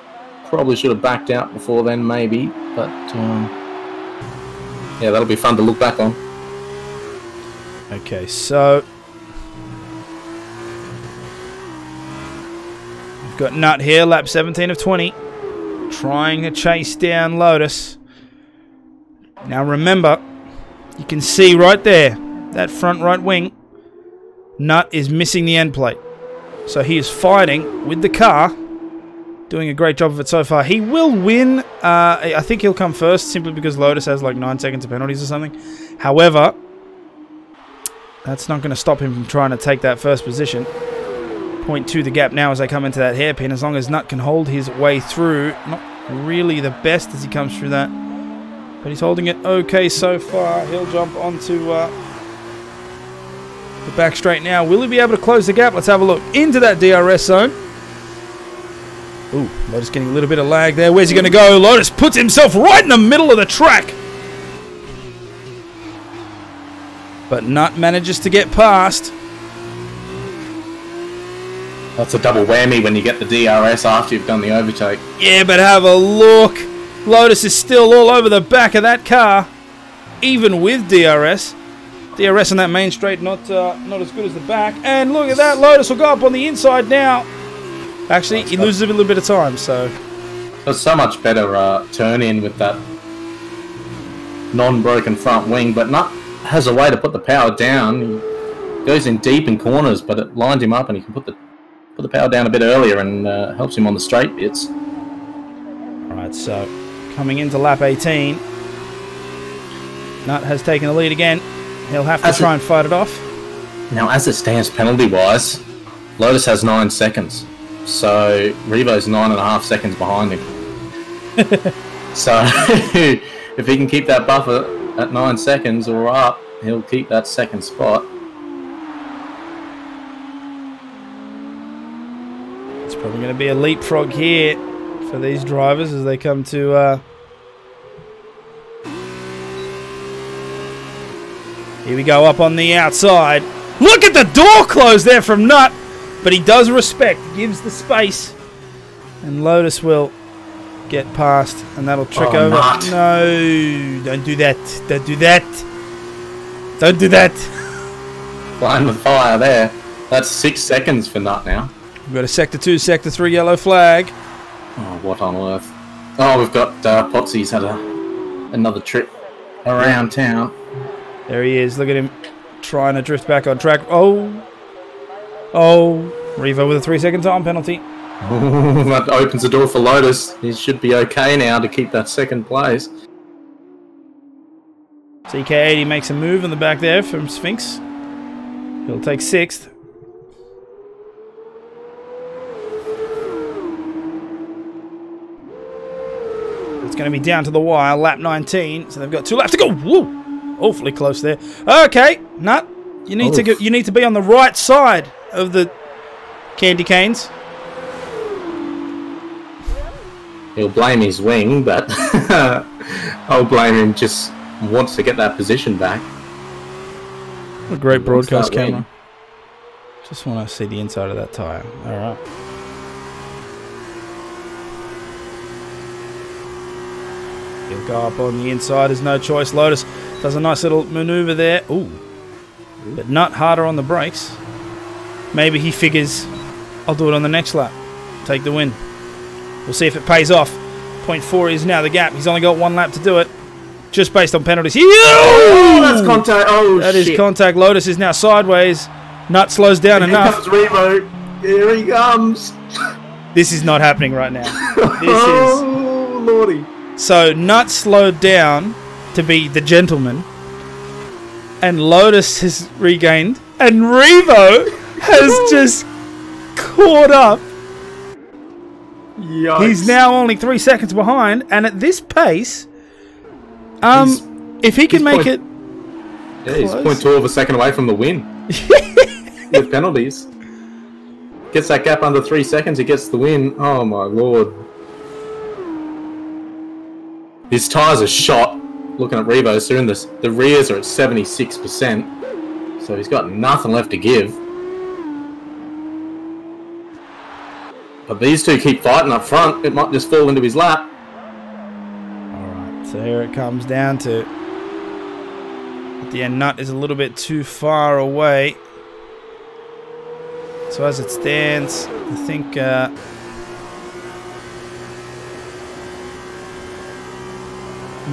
[SPEAKER 4] Probably should have backed out before then, maybe. But, yeah, that'll be fun to look back on.
[SPEAKER 3] Okay, so we've got Nut here, lap 17 of 20, trying to chase down Lotus. Now remember, you can see right there, that front right wing, Nut is missing the end plate. So he is fighting with the car, doing a great job of it so far. He will win. I think he'll come first simply because Lotus has like 9 seconds of penalties or something. However, that's not going to stop him from trying to take that first position. 0.2 the gap now as they come into that hairpin. As long as Nut can hold his way through. Not really the best as he comes through that. But he's holding it okay so far. He'll jump onto the back straight now. Will he be able to close the gap? Let's have a look. Into that DRS zone. Ooh, Lotus getting a little bit of lag there. Where's he going to go? Lotus puts himself right in the middle of the track. But Nut manages to get past.
[SPEAKER 4] That's a double whammy when you get the DRS after you've done the overtake.
[SPEAKER 3] Yeah, but have a look. Lotus is still all over the back of that car, even with DRS. DRS on that main straight, not as good as the back. And look at that, Lotus will go up on the inside now. Actually, he loses a little bit of time, so...
[SPEAKER 4] There's so much better turn-in with that non-broken front wing, but Nut has a way to put the power down. He goes in deep in corners, but it lined him up and he can put the power down a bit earlier and helps him on the straight bits.
[SPEAKER 3] Alright, so coming into lap 18, Nut has taken the lead again. He'll have to try and fight it off.
[SPEAKER 4] Now, as it stands penalty-wise, Lotus has 9 seconds. So, Revo's 9.5 seconds behind him. So, if he can keep that buffer at 9 seconds or up, he'll keep that second spot.
[SPEAKER 3] It's probably going to be a leapfrog here for these drivers as they come to... Here we go, up on the outside. Look at the door close there from Nut. But he does respect, gives the space. And Lotus will get past, and that'll trick over.
[SPEAKER 4] Nut.
[SPEAKER 3] No, don't do that. Don't do that. Don't do that.
[SPEAKER 4] Playing with fire there. That's 6 seconds for Nut now.
[SPEAKER 3] We've got a Sector 2, Sector 3 yellow flag.
[SPEAKER 4] Oh, what on earth. Oh, we've got Potsy's had another trip around town.
[SPEAKER 3] There he is. Look at him trying to drift back on track. Oh, Revo with a 3-second time penalty.
[SPEAKER 4] Oh, that opens the door for Lotus. He should be okay now to keep that second place.
[SPEAKER 3] CK80 makes a move in the back there from Sphinx. He'll take 6th. It's going to be down to the wire, lap 19. So they've got 2 laps to go. Woo! Awfully close there. Okay, Nut, you need to go, you need to be on the right side of the candy canes.
[SPEAKER 4] He'll blame his wing, but I'll blame him just wants to get that position back.
[SPEAKER 3] What a great broadcast camera. Just want to see the inside of that tyre. Alright. He'll go up on the inside. There's no choice. Lotus does a nice little maneuver there. Ooh. But Nut harder on the brakes. Maybe he figures, I'll do it on the next lap. Take the win. We'll see if it pays off. 0.4 is now the gap. He's only got 1 lap to do it. Just based on penalties.
[SPEAKER 4] Oh, that's contact. Oh,
[SPEAKER 3] that
[SPEAKER 4] shit.
[SPEAKER 3] Is contact. Lotus is now sideways. Nut slows down enough.
[SPEAKER 4] Here comes Revo. Here he comes.
[SPEAKER 3] This is not happening right now. This
[SPEAKER 4] oh, lordy.
[SPEAKER 3] So Nut slowed down to be the gentleman. And Lotus has regained. And Revo has just caught up.
[SPEAKER 4] Yikes.
[SPEAKER 3] He's now only 3 seconds behind. And at this pace, if he can make it...
[SPEAKER 4] Yeah, he's 0.2 of a second away from the win. With penalties. Gets that gap under 3 seconds, he gets the win. Oh my lord. His tyres are shot. Looking at Revo's, they're in this. The rears are at 76%. So he's got nothing left to give. But these two keep fighting up front. It might just fall into his lap.
[SPEAKER 3] Alright, so here it comes down to... At the end, Nut is a little bit too far away. So as it stands, I think...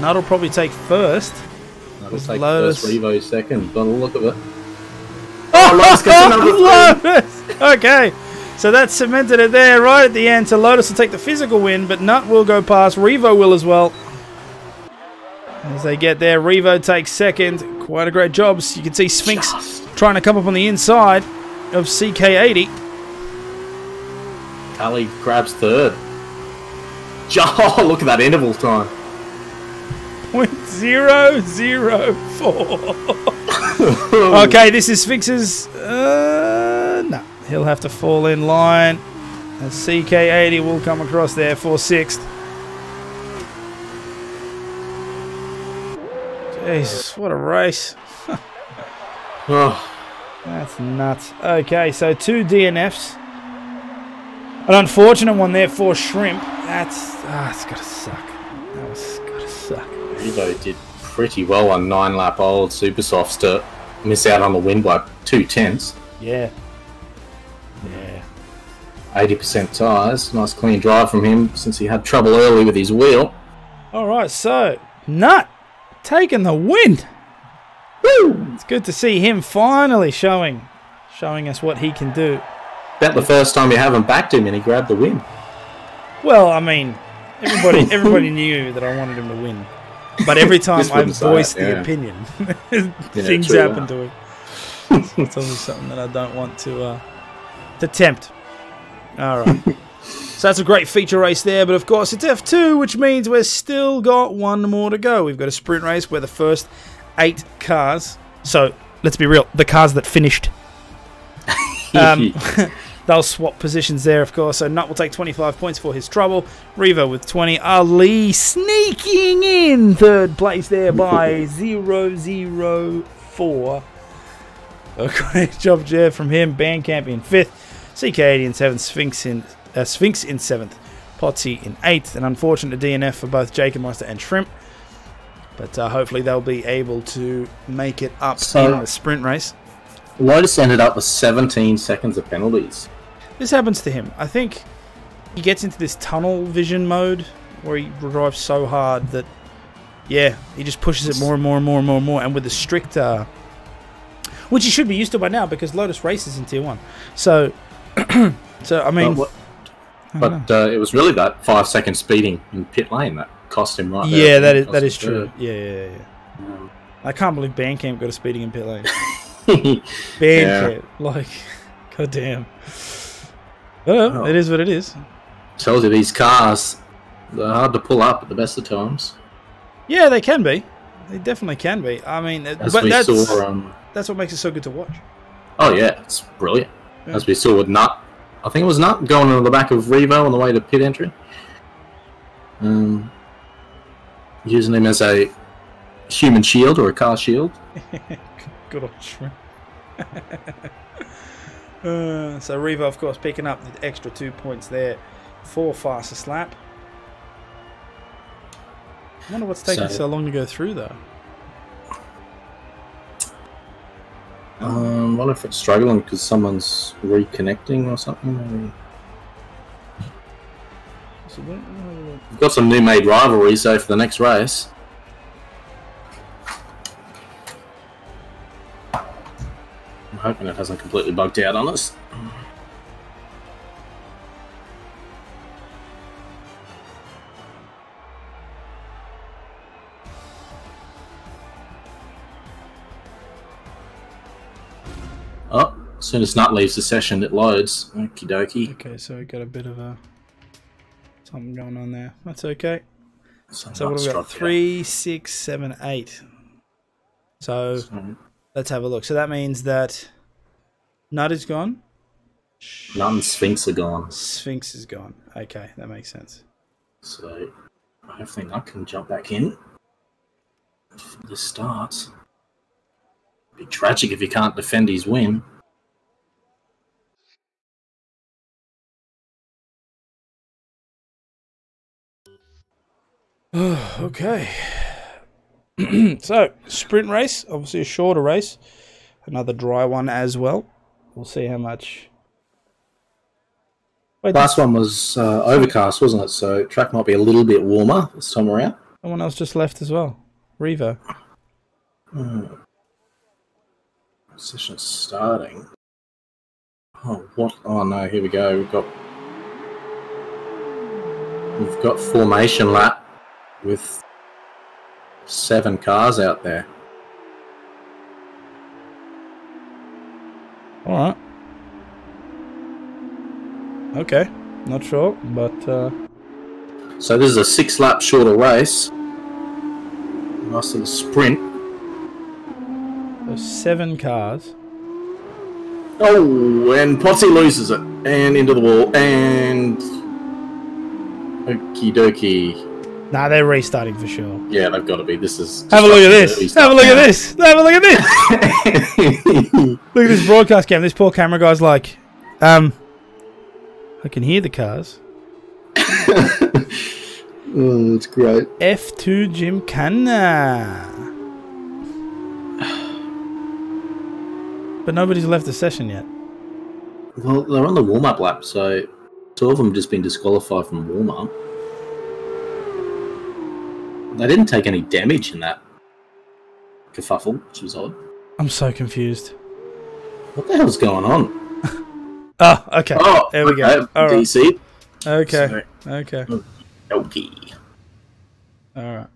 [SPEAKER 3] Nut will probably take first.
[SPEAKER 4] That'll take
[SPEAKER 3] Lotus.
[SPEAKER 4] first, Revo second. But look at it.
[SPEAKER 3] Oh,
[SPEAKER 4] Lotus gets another
[SPEAKER 3] Lotus! Okay, so that cemented it there right at the end. So Lotus will take the physical win, but Nut will go past. Revo will as well. As they get there, Revo takes second. Quite a great job. So you can see Sphinx trying to come up on the inside of CK80.
[SPEAKER 4] Cully grabs third. Oh, look at that interval time.
[SPEAKER 3] 0.004. Okay, this is Sphinx's... no, he'll have to fall in line. And CK80 will come across there for 6th. Jesus, what a race.
[SPEAKER 4] Oh,
[SPEAKER 3] That's nuts. Okay, so 2 DNFs. An unfortunate one there for Shrimp. That's... it's got to suck. That was got to suck.
[SPEAKER 4] Revo did pretty well on 9-lap old super softs to miss out on the win by 2/10.
[SPEAKER 3] Yeah. Yeah.
[SPEAKER 4] 80% tyres. Nice clean drive from him since he had trouble early with his wheel.
[SPEAKER 3] Alright, so Nut taking the win. Woo! It's good to see him finally showing us what he can do.
[SPEAKER 4] About the first time you haven't backed him and he grabbed the win.
[SPEAKER 3] Well, I mean, everybody knew that I wanted him to win. But every time I voiced the opinion, things happen to him. It's always something that I don't want to tempt. Alright. So that's a great feature race there, but of course it's F2, which means we've still got one more to go. We've got a sprint race where the first 8 cars, so let's be real, the cars that finished, they'll swap positions there, of course. So Nut will take 25 points for his trouble. Revo with 20. Ali sneaking in 3rd place there by 004. A great job there from him. Bandcamp in 5th. CK80 in 7th. Sphinx in 7th. Potsy in 8th. An unfortunate DNF for both Jacob Monster and Shrimp. But hopefully they'll be able to make it up in the sprint race.
[SPEAKER 4] Lotus ended up with 17 seconds of penalties.
[SPEAKER 3] This happens to him. I think he gets into this tunnel vision mode where he drives so hard that, yeah, he just pushes it more and more and more and more and more. And with the strict, which he should be used to by now because Lotus races in Tier 1. So, I mean...
[SPEAKER 4] But it was really that 5-second speeding in pit lane that cost him right there.
[SPEAKER 3] Yeah, that is true. Yeah. I can't believe Bandcamp got a speeding in pit lane. Bandcamp, like, goddamn. Well, it is what it is.
[SPEAKER 4] Tells you these cars, they're hard to pull up at the best of times.
[SPEAKER 3] Yeah, they can be. They definitely can be. I mean,
[SPEAKER 4] that's
[SPEAKER 3] what makes it so good to watch.
[SPEAKER 4] Oh yeah, it's brilliant. Yeah. As we saw with Nut, I think it was Nut going into the back of Revo on the way to pit entry. Using him as a human shield or a car shield.
[SPEAKER 3] Good old Shrimp. So Revo, of course, picking up the extra 2 points there for fastest lap. I wonder what's taking so long to go through, though.
[SPEAKER 4] I wonder if it's struggling because someone's reconnecting or something. Maybe. We've got some new made rivalries, so for the next race. I'm hoping it hasn't completely bugged out on us. Oh, as soon as Nut leaves the session, it loads. Okie dokie.
[SPEAKER 3] Okay, so we got a bit of something going on there. That's okay. So what have we got? 3, 6, 7, 8. So let's have a look. So that means that Nut is gone.
[SPEAKER 4] Nut and Sphinx are gone.
[SPEAKER 3] Sphinx is gone. Okay, that makes sense.
[SPEAKER 4] So hopefully Nut can jump back in before this starts. Be tragic if he can't defend his win.
[SPEAKER 3] Okay. So, sprint race, obviously a shorter race. Another dry one as well. We'll see how much...
[SPEAKER 4] Last one was overcast, wasn't it? So track might be a little bit warmer this time around.
[SPEAKER 3] Someone else just left as well. Revo.
[SPEAKER 4] Session starting. Oh, what? Oh no, here we go. We've got formation lap with 7 cars out there.
[SPEAKER 3] Alright. Okay. Not sure, but
[SPEAKER 4] So this is a 6-lap shorter race. Nice little sprint.
[SPEAKER 3] there's 7 cars.
[SPEAKER 4] Oh, and Potsy loses it. And into the wall. And... Okie dokie.
[SPEAKER 3] Nah, they're restarting for sure.
[SPEAKER 4] Yeah, they've got to be. This is...
[SPEAKER 3] Have a look at this. Have a look at this. Have a look at this. Look at this broadcast cam. This poor camera guy's like, I can hear the cars.
[SPEAKER 4] Oh, that's great.
[SPEAKER 3] F2 Gymkhana. But nobody's left the session yet.
[SPEAKER 4] Well, they're on the warm-up lap, so 2 of them have just been disqualified from warm-up. They didn't take any damage in that kerfuffle, which was odd.
[SPEAKER 3] I'm so confused.
[SPEAKER 4] What the hell's going on?
[SPEAKER 3] Oh, okay.
[SPEAKER 4] Oh,
[SPEAKER 3] there we go. All right.
[SPEAKER 4] DC.
[SPEAKER 3] Okay.
[SPEAKER 4] Sorry.
[SPEAKER 3] Okay.
[SPEAKER 4] Okay.
[SPEAKER 3] All right.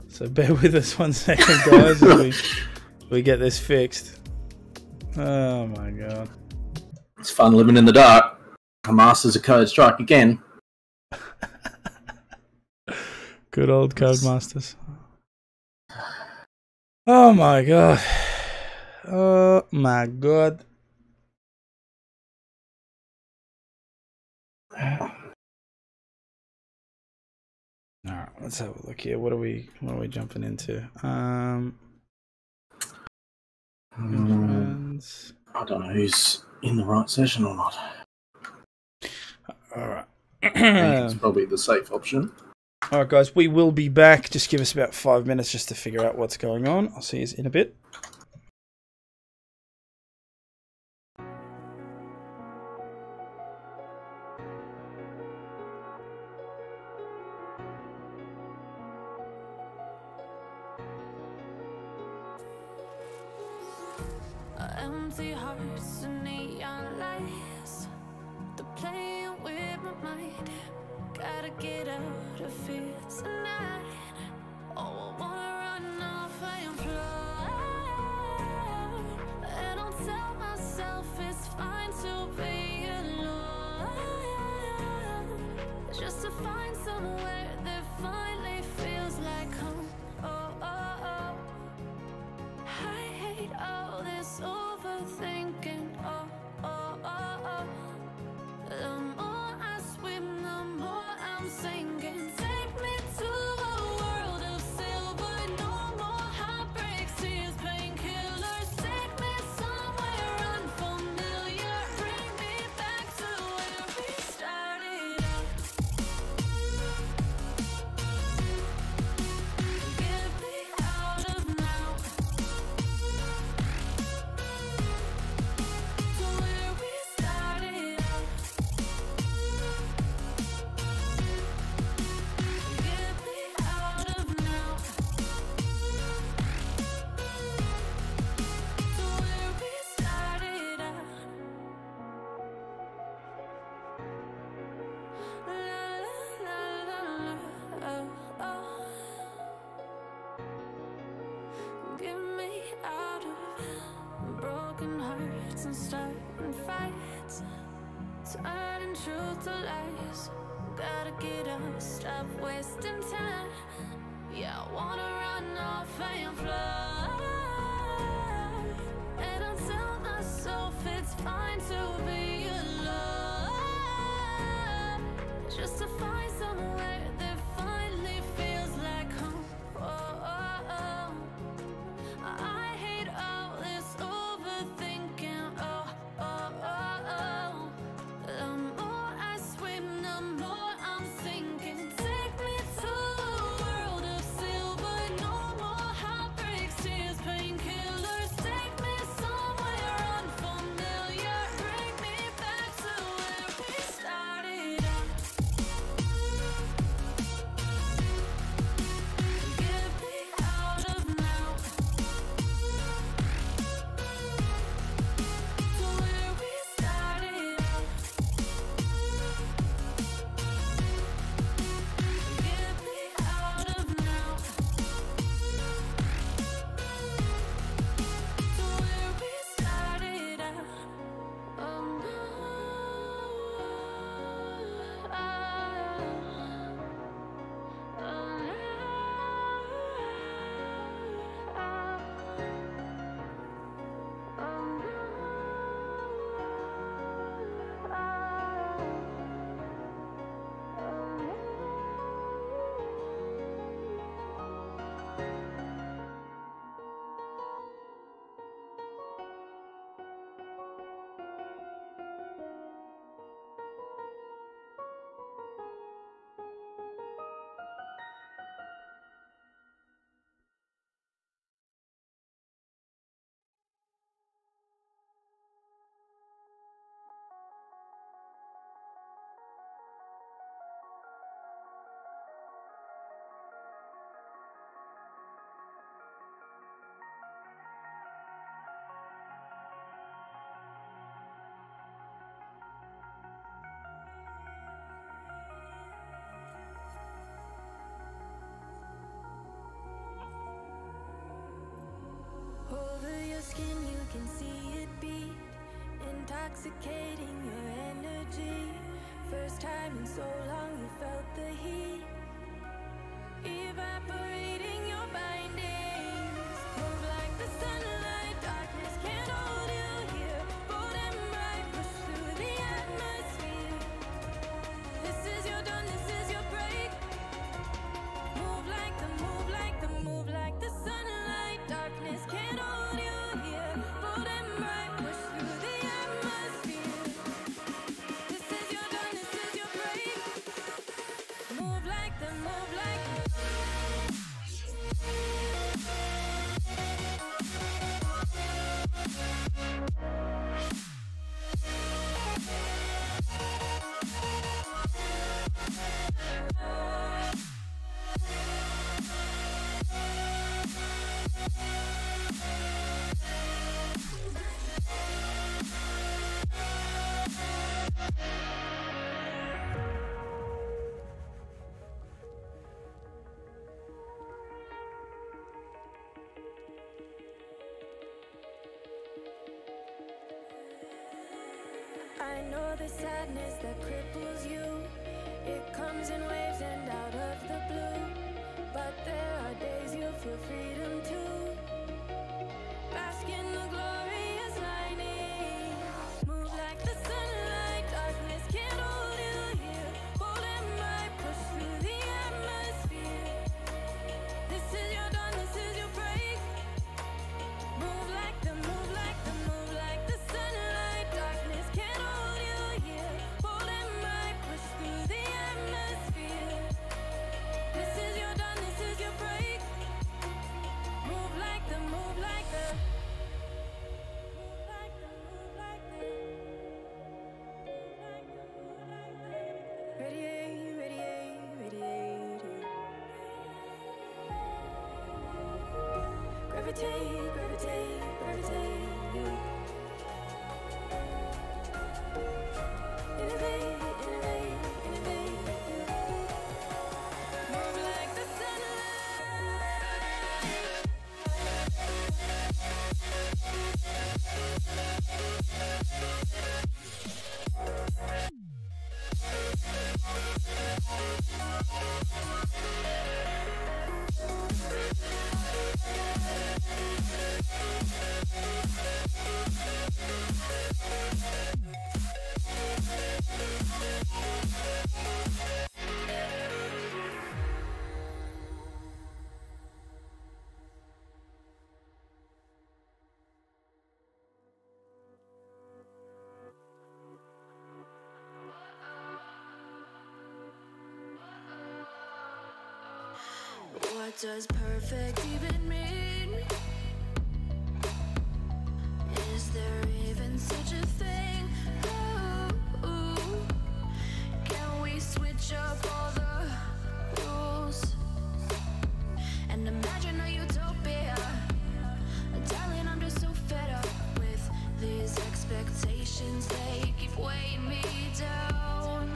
[SPEAKER 3] So bear with us 1 second, guys, as we get this fixed. Oh my god.
[SPEAKER 4] It's fun living in the dark. A Masters of Code Strike again.
[SPEAKER 3] Good old Codemasters. Oh my god. Oh my god. Alright, let's have a look here. What are we jumping into? Friends.
[SPEAKER 4] I don't know who's in the right session or not.
[SPEAKER 3] Alright.
[SPEAKER 4] I think it's probably the safe option.
[SPEAKER 3] Alright guys, we will be back. Just give us about 5 minutes just to figure out what's going on. I'll see you in a bit.
[SPEAKER 2] Empty hearts and neon lights. They're playing with my mind. Gotta get out of here tonight. Oh, I wanna run off and fly. And I'll tell myself it's fine to be alone. Just to find somewhere that finally feels like home. Oh, oh, oh. I hate all this overthinking. Oh, oh, oh, oh. The more I swim, the more I'm sinking. Take me to a world of silver. No more heartbreaks, tears, painkillers. Take me somewhere unfamiliar. Bring me back to where we started out. Get me out of now. To where we started out. Get me out of now. To where we started out. La la la la la. Oh, oh. Get me out of broken hearts and starting fights, turning truth to lies. Gotta get up, stop wasting time. Yeah, I wanna run off and fly. And I'll tell myself it's fine to be alone. Just to find somewhere that finally feels like home. Oh, oh, oh. I hate all this overthinking. Oh, oh, oh, oh. The more I swim, the more I'm sinking. Take me to a world of silver. No more heartbreaks, can see it beat, intoxicating your energy. First time in so long you felt the heat, evaporating your bindings. Move like the sunlight, darkness can't hold you here. Bold and bright, push through the atmosphere. This is your dawn, this is your break. Move like the sunlight, darkness can't hold you here. Bold and bright, push through the atmosphere. This is your dawn, this is your break. Move like the I know the sadness that cripples you. It comes in waves and out of the blue. But there are days you feel freedom too. Bask in the glorious lightning. Move like the sunlight, darkness can't hold you here. Bold and bright, push through the atmosphere. This is your dawn, this is your break. Move like the sunlight, darkness can't hold you here. Bold and bright, push through the atmosphere. This is your dawn, this is your break. Move like the radiate, radiate, radiate. Gravitate, gravitate, gravitate. Innovate, innovate, innovate. Move like the What does perfect even mean? Is there even such a thing? Ooh, can we switch up all the rules and imagine a utopia? Darling, I'm just so fed up with these expectations. They keep weighing me down.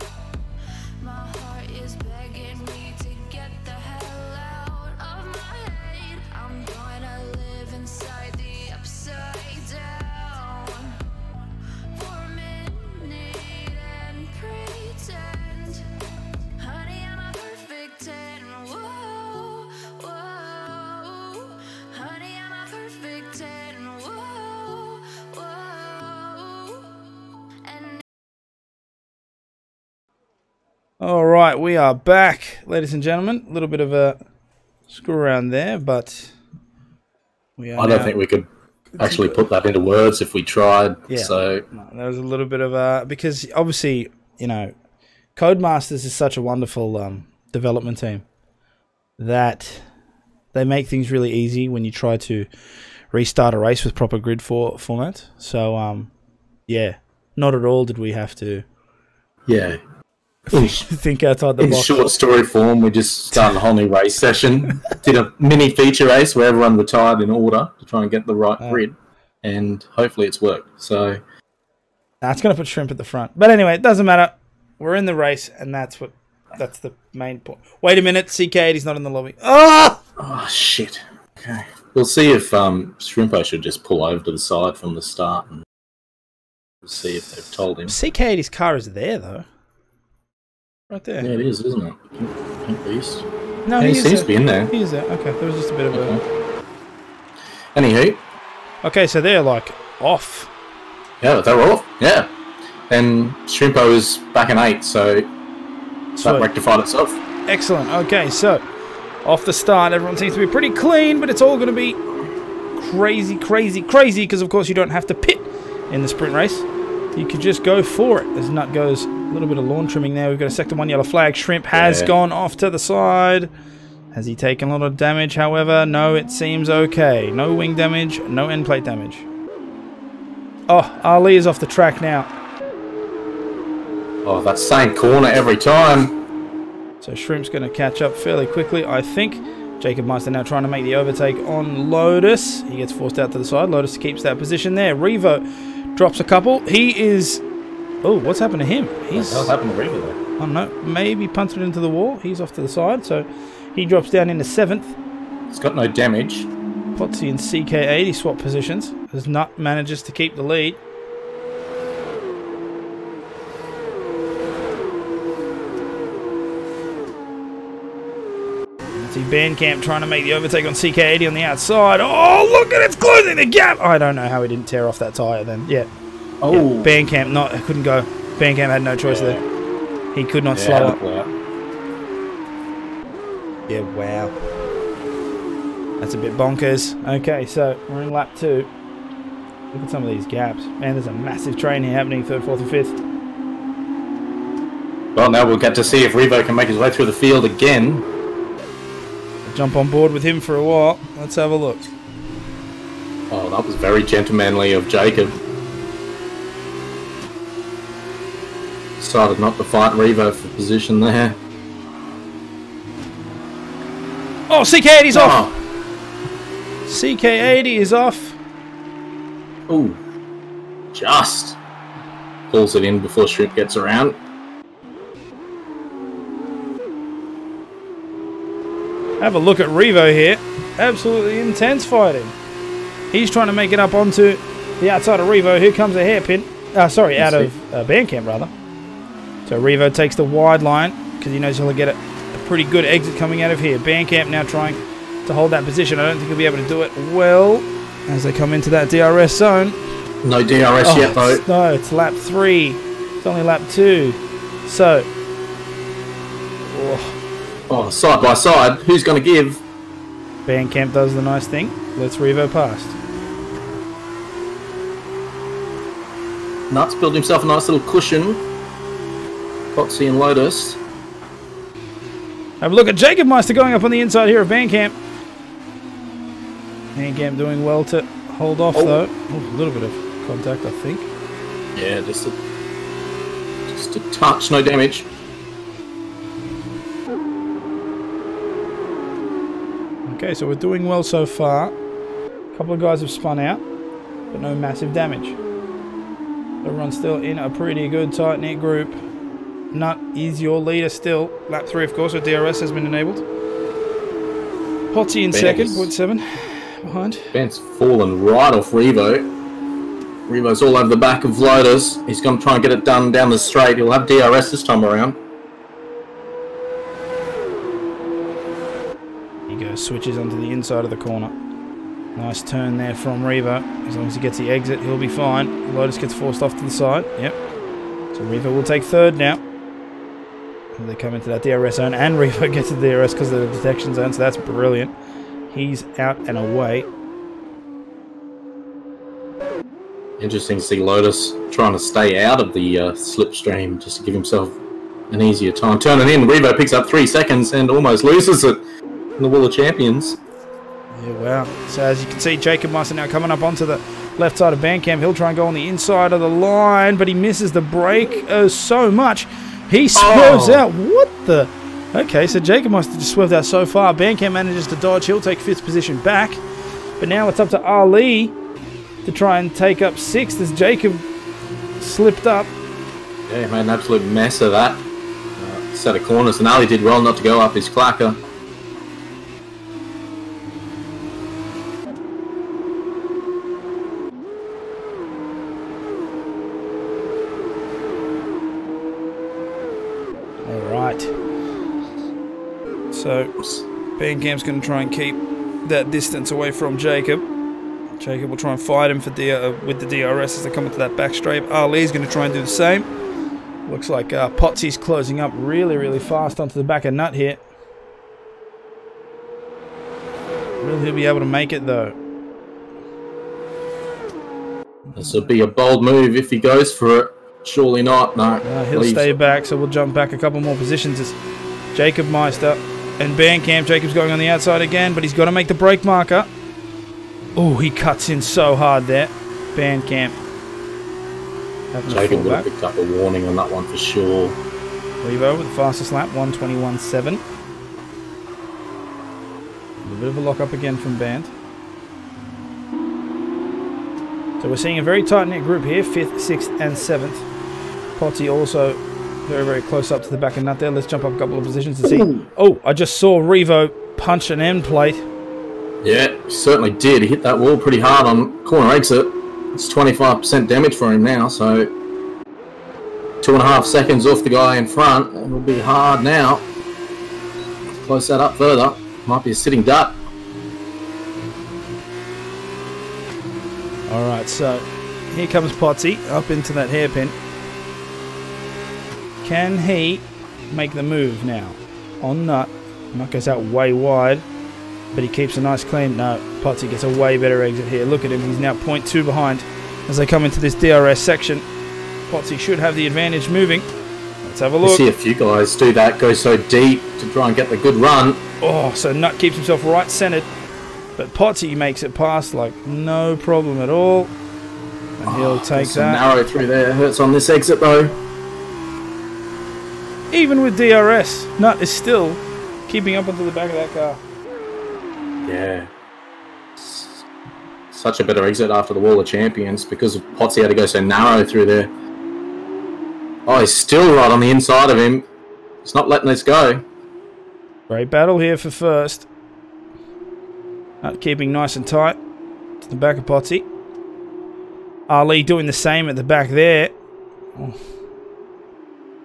[SPEAKER 2] My heart is begging me to get the hell out of my head. I'm gonna live inside the upside down for a minute and pretend, honey, I'm a perfect 10. Whoa, whoa, honey, I'm a perfect 10. Whoa, whoa, and
[SPEAKER 3] All right, we are back, ladies and gentlemen. A little bit of a screw around there, but we are.
[SPEAKER 4] I don't think we could actually put that into words if we tried.
[SPEAKER 3] Yeah.
[SPEAKER 4] So
[SPEAKER 3] No, there was a little bit of a, because obviously, you know, Codemasters is such a wonderful development team that they make things really easy when you try to restart a race with proper grid format. So yeah, not at all did we have to
[SPEAKER 4] yeah.
[SPEAKER 3] think outside the
[SPEAKER 4] In
[SPEAKER 3] box.
[SPEAKER 4] short story form, we just started a whole new race session, did a mini feature race where everyone retired in order to try and get the right grid, and hopefully it's worked. So
[SPEAKER 3] It's going to put shrimp at the front. But anyway, it doesn't matter. We're in the race, and that's the main point. Wait a minute, CK80's not in the lobby. Oh!
[SPEAKER 4] Oh, shit. Okay. We'll see if Shrimpo should just pull over to the side from the start and see if they've told him.
[SPEAKER 3] CK80's car is there, though. Right there.
[SPEAKER 4] Yeah, it is, isn't it? Pink Beast.
[SPEAKER 3] No,
[SPEAKER 4] yeah, he seems to be in there.
[SPEAKER 3] He is there. Okay, there was just a bit of a...
[SPEAKER 4] Anywho.
[SPEAKER 3] Okay, so they're, like, off.
[SPEAKER 4] Yeah, they're off. Yeah. And Shrimpo is back in 8, so that rectified itself.
[SPEAKER 3] Excellent. Okay, so off the start, everyone seems to be pretty clean, but it's all going to be crazy, crazy, crazy, because, of course, you don't have to pit in the sprint race. You could just go for it. As Nut goes, a little bit of lawn trimming there. We've got a sector 1 yellow flag. Shrimp has gone off to the side. Has he taken a lot of damage, however? No, it seems okay. No wing damage, no end plate damage. Oh, Ali is off the track now.
[SPEAKER 4] Oh, that same corner every time.
[SPEAKER 3] So Shrimp's going to catch up fairly quickly, I think. Jacob Meister now trying to make the overtake on Lotus. He gets forced out to the side. Lotus keeps that position there. Revo drops a couple. He is... Oh, what's happened to him?
[SPEAKER 4] What the hell happened to Revo there?
[SPEAKER 3] I don't know. Maybe punted into the wall. He's off to the side, so he drops down into 7th.
[SPEAKER 4] He's got no damage.
[SPEAKER 3] Potsy and CK80 swap positions as Nut manages to keep the lead. Bandcamp trying to make the overtake on CK80 on the outside. Oh, look at it, it's closing the gap. I don't know how he didn't tear off that tyre then. Yeah.
[SPEAKER 4] Oh.
[SPEAKER 3] Yeah. Bandcamp couldn't go. Bandcamp had no choice there. He could not slow up. Yeah, wow. That's a bit bonkers. Okay, so we're in lap 2. Look at some of these gaps. Man, there's a massive train here happening 3rd, 4th and 5th.
[SPEAKER 4] Well, now we'll get to see if Revo can make his way through the field again.
[SPEAKER 3] Jump on board with him for a while. Let's have a look.
[SPEAKER 4] Oh, that was very gentlemanly of Jacob. Decided not to fight Revo for position there.
[SPEAKER 3] Oh, CK80's off! CK80 is off.
[SPEAKER 4] Ooh. Just pulls it in before Shrimp gets around.
[SPEAKER 3] Have a look at Revo here. Absolutely intense fighting. He's trying to make it up onto the outside of Revo. Here comes a hairpin. Sorry, out of Bandcamp, rather. So Revo takes the wide line because he knows he'll get a pretty good exit coming out of here. Bandcamp now trying to hold that position. I don't think he'll be able to do it well as they come into that DRS zone.
[SPEAKER 4] No DRS yet, though.
[SPEAKER 3] No, it's lap 3. It's only lap 2. So...
[SPEAKER 4] Oh, side by side. Who's going to give?
[SPEAKER 3] Bandcamp does the nice thing. Let's Revo past.
[SPEAKER 4] Nuts built himself a nice little cushion. Potsy and Lotus.
[SPEAKER 3] Have a look at Jacob Meister going up on the inside here of Bandcamp. Bandcamp doing well to hold off though. Oh, a little bit of contact, I think.
[SPEAKER 4] Yeah, just a touch, no damage.
[SPEAKER 3] Okay, so we're doing well so far. A couple of guys have spun out, but no massive damage. Everyone's still in a pretty good tight-knit group. Nut is your leader still. Lap 3, of course, where DRS has been enabled. Potsy in second, 0.7 behind.
[SPEAKER 4] Ben's fallen right off Revo. Revo's all over the back of Lotus. He's going to try and get it done down the straight. He'll have DRS this time around.
[SPEAKER 3] Switches onto the inside of the corner. Nice turn there from Revo. As long as he gets the exit, he'll be fine. Lotus gets forced off to the side. Yep. So Revo will take 3rd now. And they come into that DRS zone, and Revo gets to the DRS because of the detection zone, so that's brilliant. He's out and away.
[SPEAKER 4] Interesting to see Lotus trying to stay out of the slipstream just to give himself an easier time. Turning in, Revo picks up 3 seconds and almost loses it in the Wall of Champions.
[SPEAKER 3] Yeah, wow. So as you can see, Jacob Meister now coming up onto the left side of Bandcamp. He'll try and go on the inside of the line, but he misses the brake so much. He swerves out. What the? Okay, so Jacob Meister just swerved out so far. Bandcamp manages to dodge. He'll take 5th position back. But now it's up to Ali to try and take up 6th as Jacob slipped up.
[SPEAKER 4] Yeah, he made an absolute mess of that set of corners, and Ali did well not to go up his clacker.
[SPEAKER 3] So Bandcamp's going to try and keep that distance away from Jacob. Jacob will try and fight him for with the DRS as they come into that back straight. Ali's going to try and do the same. Looks like Potsy's closing up really, really fast onto the back of Nut here. Will he be able to make it though?
[SPEAKER 4] This will be a bold move if he goes for it. Surely not. No.
[SPEAKER 3] He'll stay back, so we'll jump back a couple more positions. It's Jacob Meister and Bandcamp. Jacob's going on the outside again, but he's got to make the brake marker. Oh, he cuts in so hard there. Bandcamp.
[SPEAKER 4] Jacob would have picked up a warning on that one for sure.
[SPEAKER 3] Revo with the fastest lap, 1:21.7. A bit of a lock up again from Band. So we're seeing a very tight-knit group here, 5th, 6th and 7th. Potsy also very, very close up to the back of Nut there. Let's jump up a couple of positions to see. Oh, I just saw Revo punch an end plate.
[SPEAKER 4] Yeah, he certainly did. He hit that wall pretty hard on corner exit. It's 25% damage for him now, so 2.5 seconds off the guy in front. It'll be hard now. Close that up further. Might be a sitting duck.
[SPEAKER 3] Alright, so here comes Potsy up into that hairpin. Can he make the move now? On Nut. Nut goes out way wide, but he keeps a nice clean. No, Potsy gets a way better exit here. Look at him, he's now 0.2 behind as they come into this DRS section. Potsy should have the advantage moving. Let's have a look.
[SPEAKER 4] You see a few guys do that, go so deep to try and get the good run.
[SPEAKER 3] Oh, so Nut keeps himself right centered, but Potsy makes it past like no problem at all. And he'll take that.
[SPEAKER 4] Narrow through there, hurts on this exit though.
[SPEAKER 3] Even with DRS, Nut is still keeping up onto the back of that car.
[SPEAKER 4] Yeah. Such a better exit after the Wall of Champions because Potsy had to go so narrow through there. Oh, he's still right on the inside of him. He's not letting this go.
[SPEAKER 3] Great battle here for first. Nut keeping nice and tight to the back of Potsy. Ali doing the same at the back there. Oh.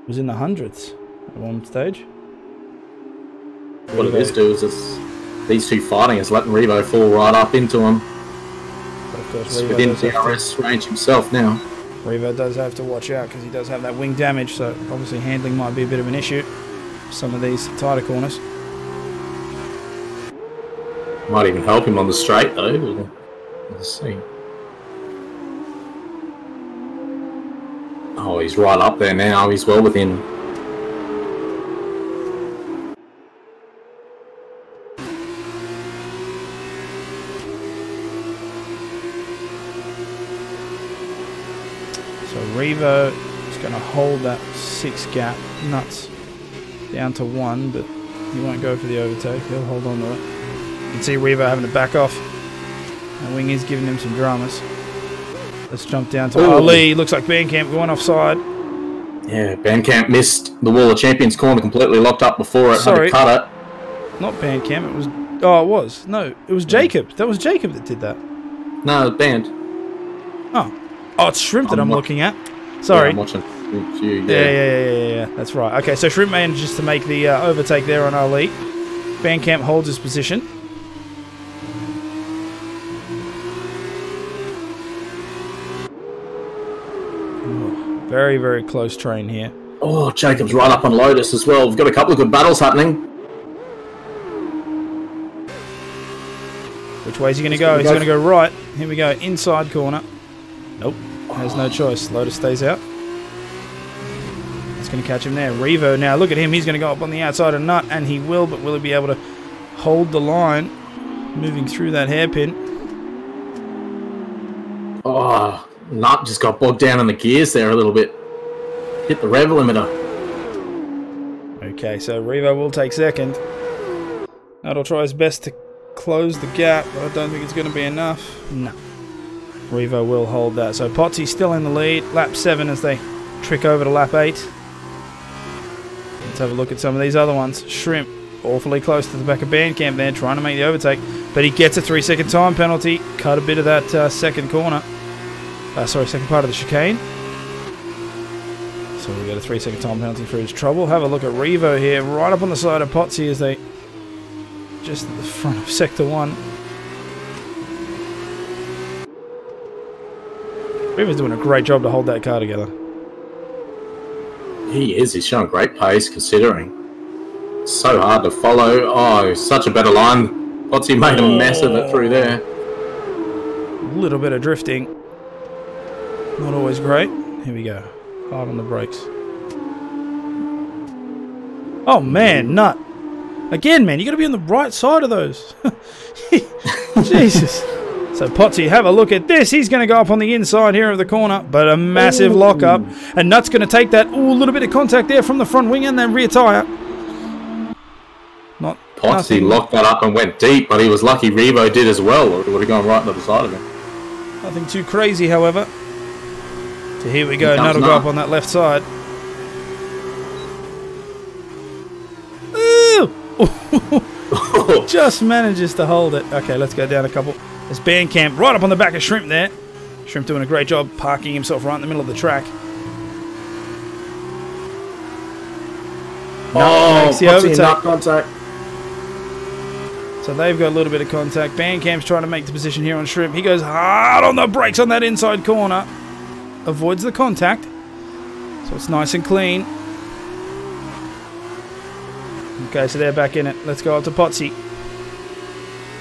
[SPEAKER 3] Was in the hundreds at one stage.
[SPEAKER 4] What it is do is these two fighting is letting Revo fall right up into him.
[SPEAKER 3] But of course,
[SPEAKER 4] Revo within DRS range himself now.
[SPEAKER 3] Revo does have to watch out because he does have that wing damage, so obviously handling might be a bit of an issue. Some of these tighter corners.
[SPEAKER 4] Might even help him on the straight though. Let's see. Oh, he's right up there now. He's well within.
[SPEAKER 3] So Revo is going to hold that 6 gap. Nuts down to 1, but he won't go for the overtake. He'll hold on to it. You can see Revo having to back off. The wing is giving him some dramas. Let's jump down to Ali. Looks like Bandcamp going offside.
[SPEAKER 4] Yeah, Bandcamp missed the Wall of Champions corner, completely locked up before it.
[SPEAKER 3] Sorry.
[SPEAKER 4] Had to cut it.
[SPEAKER 3] Not Bandcamp, it was... Oh, it was. No, it was Jacob. That was Jacob that did that.
[SPEAKER 4] No, Band.
[SPEAKER 3] Oh. Oh, it's Shrimp that I'm looking at. Sorry.
[SPEAKER 4] Yeah, I'm watching you.
[SPEAKER 3] Yeah. That's right. Okay, so Shrimp manages to make the overtake there on Ali. Bandcamp holds his position. Very, very close train here.
[SPEAKER 4] Oh, Jacob's right up on Lotus as well. We've got a couple of good battles happening.
[SPEAKER 3] Which way is he going to go? He's going to go right. Here we go. Inside corner. Nope. Has no choice. Lotus stays out. It's going to catch him there. Revo now. Look at him. He's going to go up on the outside of Nut. And he will, but will he be able to hold the line? Moving through that hairpin.
[SPEAKER 4] Oh, Nut just got bogged down in the gears there a little bit. Hit the rev limiter.
[SPEAKER 3] Okay, so Revo will take second. Nut'll try his best to close the gap, but I don't think it's going to be enough. No. Revo will hold that. So Potsy's still in the lead. Lap 7 as they trick over to lap 8. Let's have a look at some of these other ones. Shrimp, awfully close to the back of Bandcamp there, trying to make the overtake. But he gets a 3-second time penalty. Cut a bit of that second corner. Second part of the chicane. So we get a 3-second time penalty for his trouble. Have a look at Revo here, right up on the side of Potsy as they just at the front of Sector 1. River's doing a great job to hold that car together.
[SPEAKER 4] He is. He's showing great pace considering. It's so hard to follow. Oh, such a better line. Potsy made a mess of it through there.
[SPEAKER 3] A little bit of drifting. Not always great. Here we go. Hard on the brakes. Oh man, nut. Again, man, you got to be on the right side of those. Jesus. So Potsy, have a look at this. He's going to go up on the inside here of the corner, but a massive lock-up. And Nut's going to take that. Ooh, a little bit of contact there from the front wing and then rear tyre.
[SPEAKER 4] Potsy locked that up and went deep, but he was lucky Revo did as well, or it would have gone right on the other side of him.
[SPEAKER 3] Nothing too crazy, however. So here we go. Nut will go up on that left side. Ooh! Just manages to hold it. Okay, let's go down a couple. There's Bandcamp right up on the back of Shrimp there. Shrimp doing a great job parking himself right in the middle of the track.
[SPEAKER 4] Makes the overtake. Contact.
[SPEAKER 3] So they've got a little bit of contact. Bandcamp's trying to make the position here on Shrimp. He goes hard on the brakes on that inside corner. Avoids the contact. So it's nice and clean. Okay, so they're back in it. Let's go up to Potsy.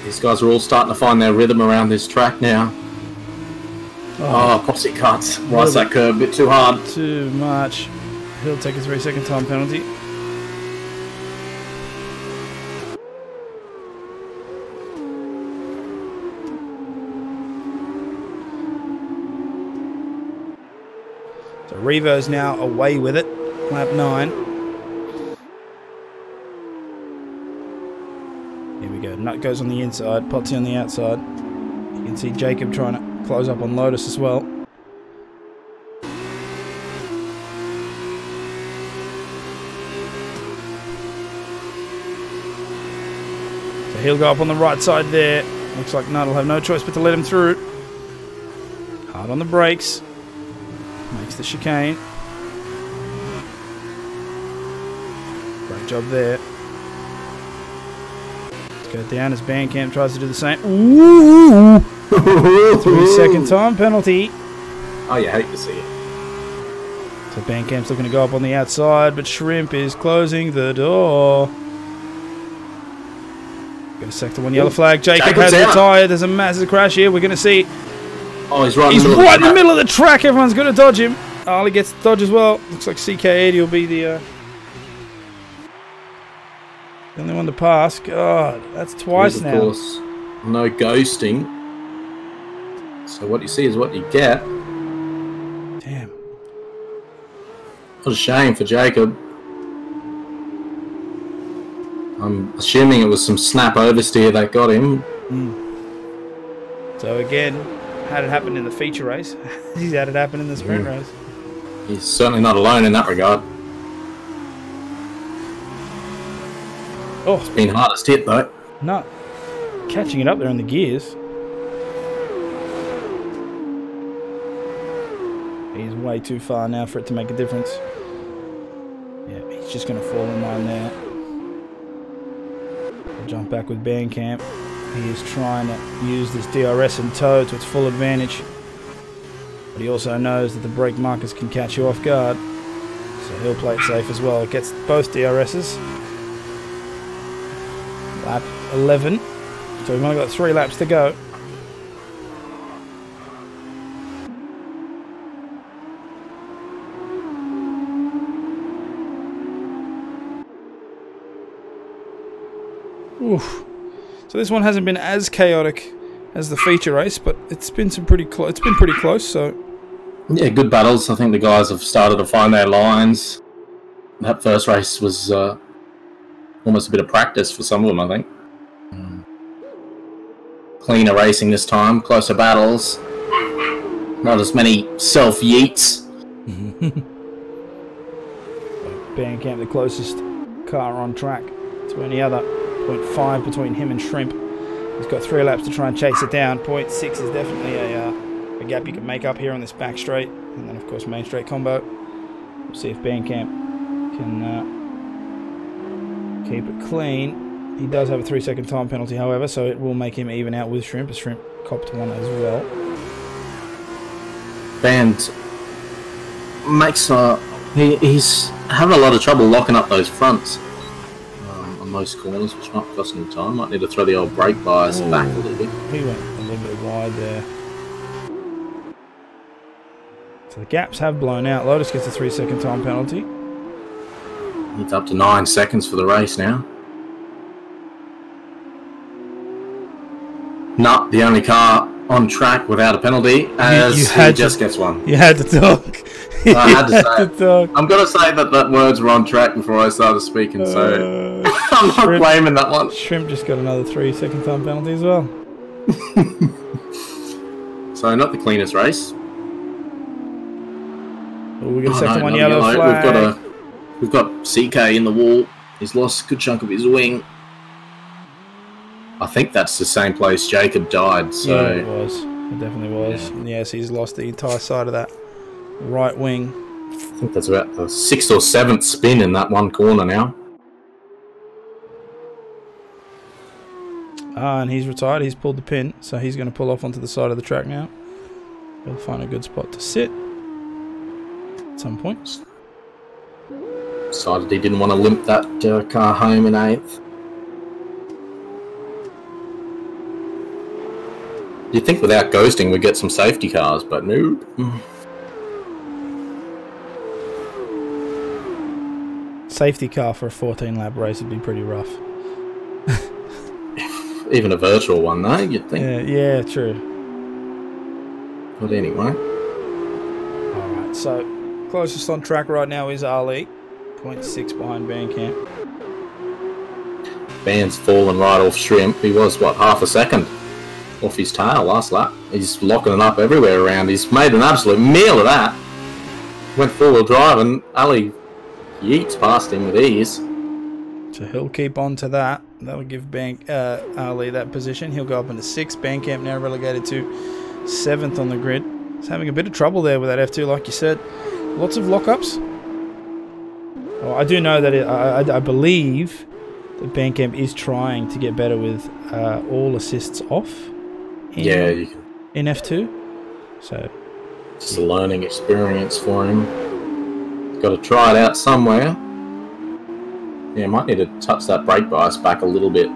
[SPEAKER 4] These guys are all starting to find their rhythm around this track now. Oh, Potsy cuts. Rides that curve a bit too hard.
[SPEAKER 3] Too much. He'll take a 3-second time penalty. So Revo's now away with it. Lap 9. Nut goes on the inside, Potsy on the outside. You can see Jacob trying to close up on Lotus as well. So he'll go up on the right side there. Looks like Nut will have no choice but to let him through. Hard on the brakes. Makes the chicane. Great job there. Go down as Bandcamp tries to do the same. Ooh! 3-second time penalty.
[SPEAKER 4] Oh, you hate to see it.
[SPEAKER 3] So Bandcamp's looking to go up on the outside, but Shrimp is closing the door. Go to Sector 1 yellow flag. Jacob has retired. There's a massive crash here. We're going to see.
[SPEAKER 4] Oh, he's right
[SPEAKER 3] in the middle of the track. Everyone's going to dodge him. Ali gets to dodge as well. Looks like CK80 will be the only one to pass. God, that's twice now. Of course,
[SPEAKER 4] no ghosting. So what you see is what you get.
[SPEAKER 3] Damn.
[SPEAKER 4] What a shame for Jacob. I'm assuming it was some snap oversteer that got him.
[SPEAKER 3] So again, had it happened in the feature race, he's had it happen in the sprint race.
[SPEAKER 4] He's certainly not alone in that regard.
[SPEAKER 3] Oh,
[SPEAKER 4] it's been hardest hit though.
[SPEAKER 3] No, catching it up there in the gears. He's way too far now for it to make a difference. Yeah, he's just going to fall in line there. I'll jump back with Bandcamp. He is trying to use this DRS in tow to its full advantage. But he also knows that the brake markers can catch you off guard. So he'll play it safe as well. It gets both DRSs. Lap 11. So we've only got 3 laps to go. Oof. So this one hasn't been as chaotic as the feature race, but it's been pretty close. So
[SPEAKER 4] yeah, good battles. I think the guys have started to find their lines. That first race was almost a bit of practice for some of them, I think. Cleaner racing this time, closer battles, not as many self-yeets.
[SPEAKER 3] Bandcamp, the closest car on track to any other. 0.5 between him and Shrimp. He's got 3 laps to try and chase it down. 0.6 is definitely a gap you can make up here on this back straight, and then of course main straight combo. We'll see if Bandcamp can keep it clean. He does have a 3-second time penalty, however, so it will make him even out with Shrimp. Shrimp copped one as well.
[SPEAKER 4] Band makes he's having a lot of trouble locking up those fronts on most corners, which might cost him time. Might need to throw the old brake bias back a little bit.
[SPEAKER 3] He went a little bit wide there. So the gaps have blown out. Lotus gets a 3-second time penalty.
[SPEAKER 4] It's up to 9 seconds for the race now. Not the only car on track without a penalty, as he just gets one.
[SPEAKER 3] You had to talk.
[SPEAKER 4] I had to say it. I'm going to say that words were on track before I started speaking, so I'm not blaming that one.
[SPEAKER 3] Shrimp just got another 3-second time penalty as well.
[SPEAKER 4] So not the cleanest race.
[SPEAKER 3] Oh, we got a second one, yellow flag.
[SPEAKER 4] We've got CK in the wall. He's lost a good chunk of his wing. I think that's the same place Jacob died. So
[SPEAKER 3] yeah, it was. It definitely was. Yeah. Yes, he's lost the entire side of that right wing.
[SPEAKER 4] I think that's about the 6th or 7th spin in that one corner now.
[SPEAKER 3] And he's retired. He's pulled the pin, so he's going to pull off onto the side of the track now. He'll find a good spot to sit at some point.
[SPEAKER 4] Decided he didn't want to limp that car home in 8th. You'd think without ghosting we'd get some safety cars, but no.
[SPEAKER 3] Safety car for a 14-lap race would be pretty rough.
[SPEAKER 4] Even a virtual one, though, you'd think.
[SPEAKER 3] Yeah, true.
[SPEAKER 4] But anyway.
[SPEAKER 3] Alright, so closest on track right now is Ali. 0.6 behind Bandcamp.
[SPEAKER 4] Band's fallen right off Shrimp. He was, what, half a second off his tail last lap. He's locking it up everywhere around. He's made an absolute meal of that. Went four-wheel drive and Ali yeets past him with ease.
[SPEAKER 3] So he'll keep on to that. That'll give Ali that position. He'll go up into 6th. Bandcamp now relegated to 7th on the grid. He's having a bit of trouble there with that F2, like you said. Lots of lockups. Well, I do know that I believe that Bandcamp is trying to get better with all assists off. In F2. So
[SPEAKER 4] it's a learning experience for him. Got to try it out somewhere. Yeah, might need to touch that brake bias back a little bit.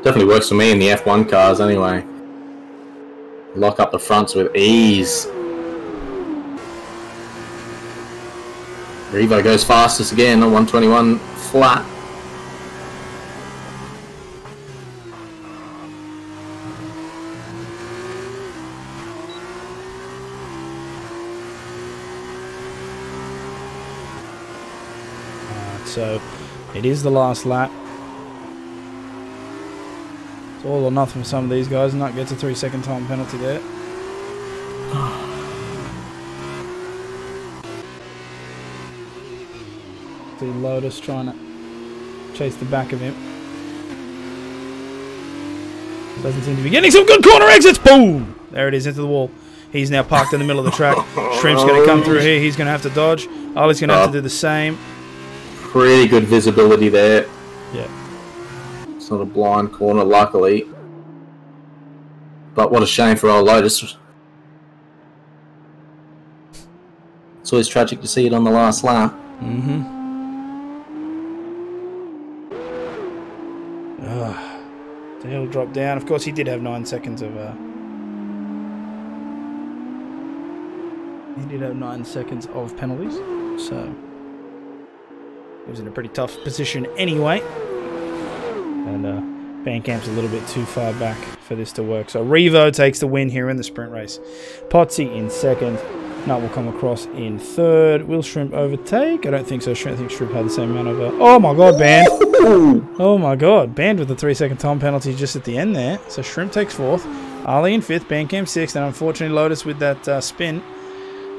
[SPEAKER 4] Definitely works for me in the F1 cars anyway. Lock up the fronts with ease. Revo goes fastest again on 121 flat.
[SPEAKER 3] So it is the last lap. It's all or nothing for some of these guys. Nut gets a 3-second time penalty there. See Lotus trying to chase the back of him. Doesn't seem to be getting some good corner exits. Boom! There it is, into the wall. He's now parked in the middle of the track. Shrimp's going to come through here. He's going to have to dodge. Ali's going to have to do the same.
[SPEAKER 4] Pretty good visibility there.
[SPEAKER 3] Yeah.
[SPEAKER 4] It's not a blind corner, luckily. But what a shame for old Lotus. It's always tragic to see it on the last lap.
[SPEAKER 3] So he'll drop down. Of course, he did have 9 seconds of... He did have 9 seconds of penalties, so... He was in a pretty tough position anyway. And Bandcamp's a little bit too far back for this to work. So Revo takes the win here in the sprint race. Potsy in 2nd. Nut will come across in 3rd. Will Shrimp overtake? I don't think so. I think Shrimp had the same amount of... Oh my god, Band! Oh my god. Band with the 3-second time penalty just at the end there. So Shrimp takes 4th. Ali in 5th. Bandcamp 6th. And unfortunately Lotus with that spin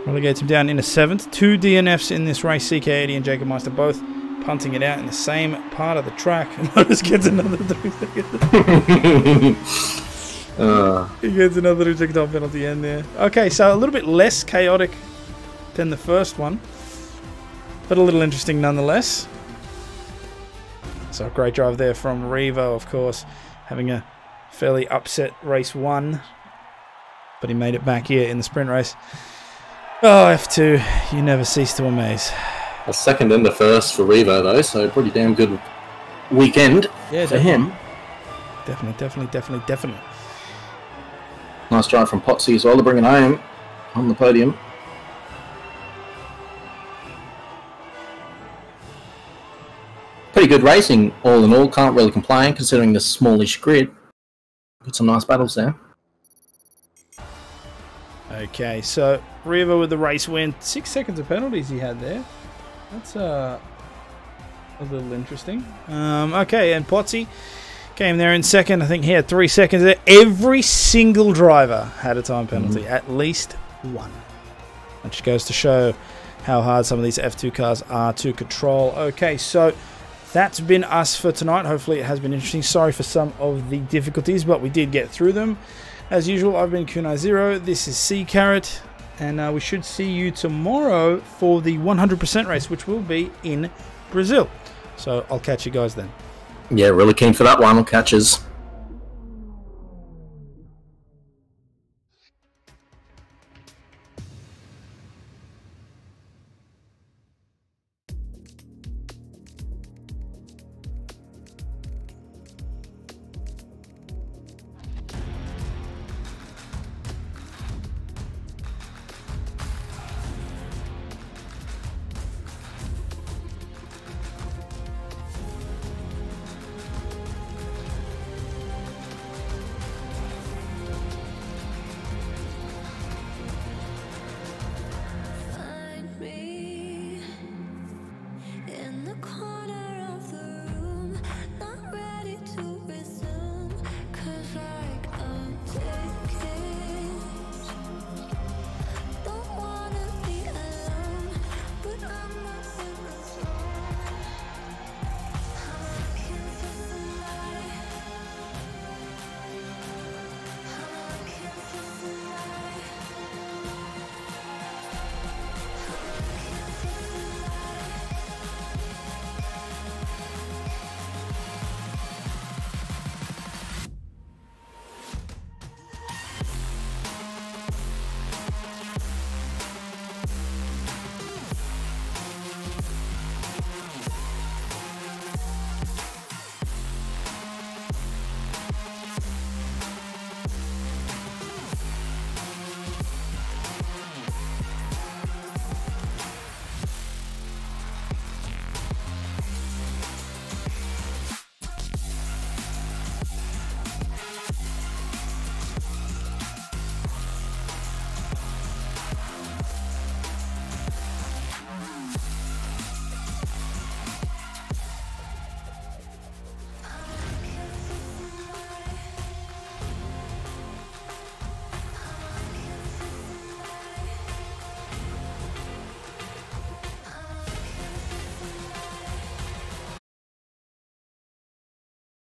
[SPEAKER 3] relegates him down into 7th. 2 DNFs in this race. CK80 and Jacob Meister both punting it out in the same part of the track. And Lotus gets another 3 seconds. He gets another 3-second time penalty in there. Okay, so a little bit less chaotic than the first one, but a little interesting nonetheless. So great drive there from Revo, of course, having a fairly upset race 1. But he made it back here in the sprint race. Oh, F2, you never cease to amaze.
[SPEAKER 4] A second and the first for Revo, though, so pretty damn good weekend for him.
[SPEAKER 3] Definitely.
[SPEAKER 4] Nice drive from Potsy as well to bring it home on the podium. Pretty good racing, all in all. Can't really complain considering the smallish grid. Got some nice battles there.
[SPEAKER 3] Okay, so Revo with the race win. 6 seconds of penalties he had there. That's a little interesting. Okay, and Potsy came there in second. I think he had 3 seconds there. Every single driver had a time penalty, at least one. Which goes to show how hard some of these F2 cars are to control. Okay, so that's been us for tonight. Hopefully it has been interesting. Sorry for some of the difficulties, but we did get through them. As usual, I've been Kunai Zero. This is C Carrot, and we should see you tomorrow for the 100% race, which will be in Brazil. So I'll catch you guys then.
[SPEAKER 4] Yeah, really keen for that one. I'll catch us.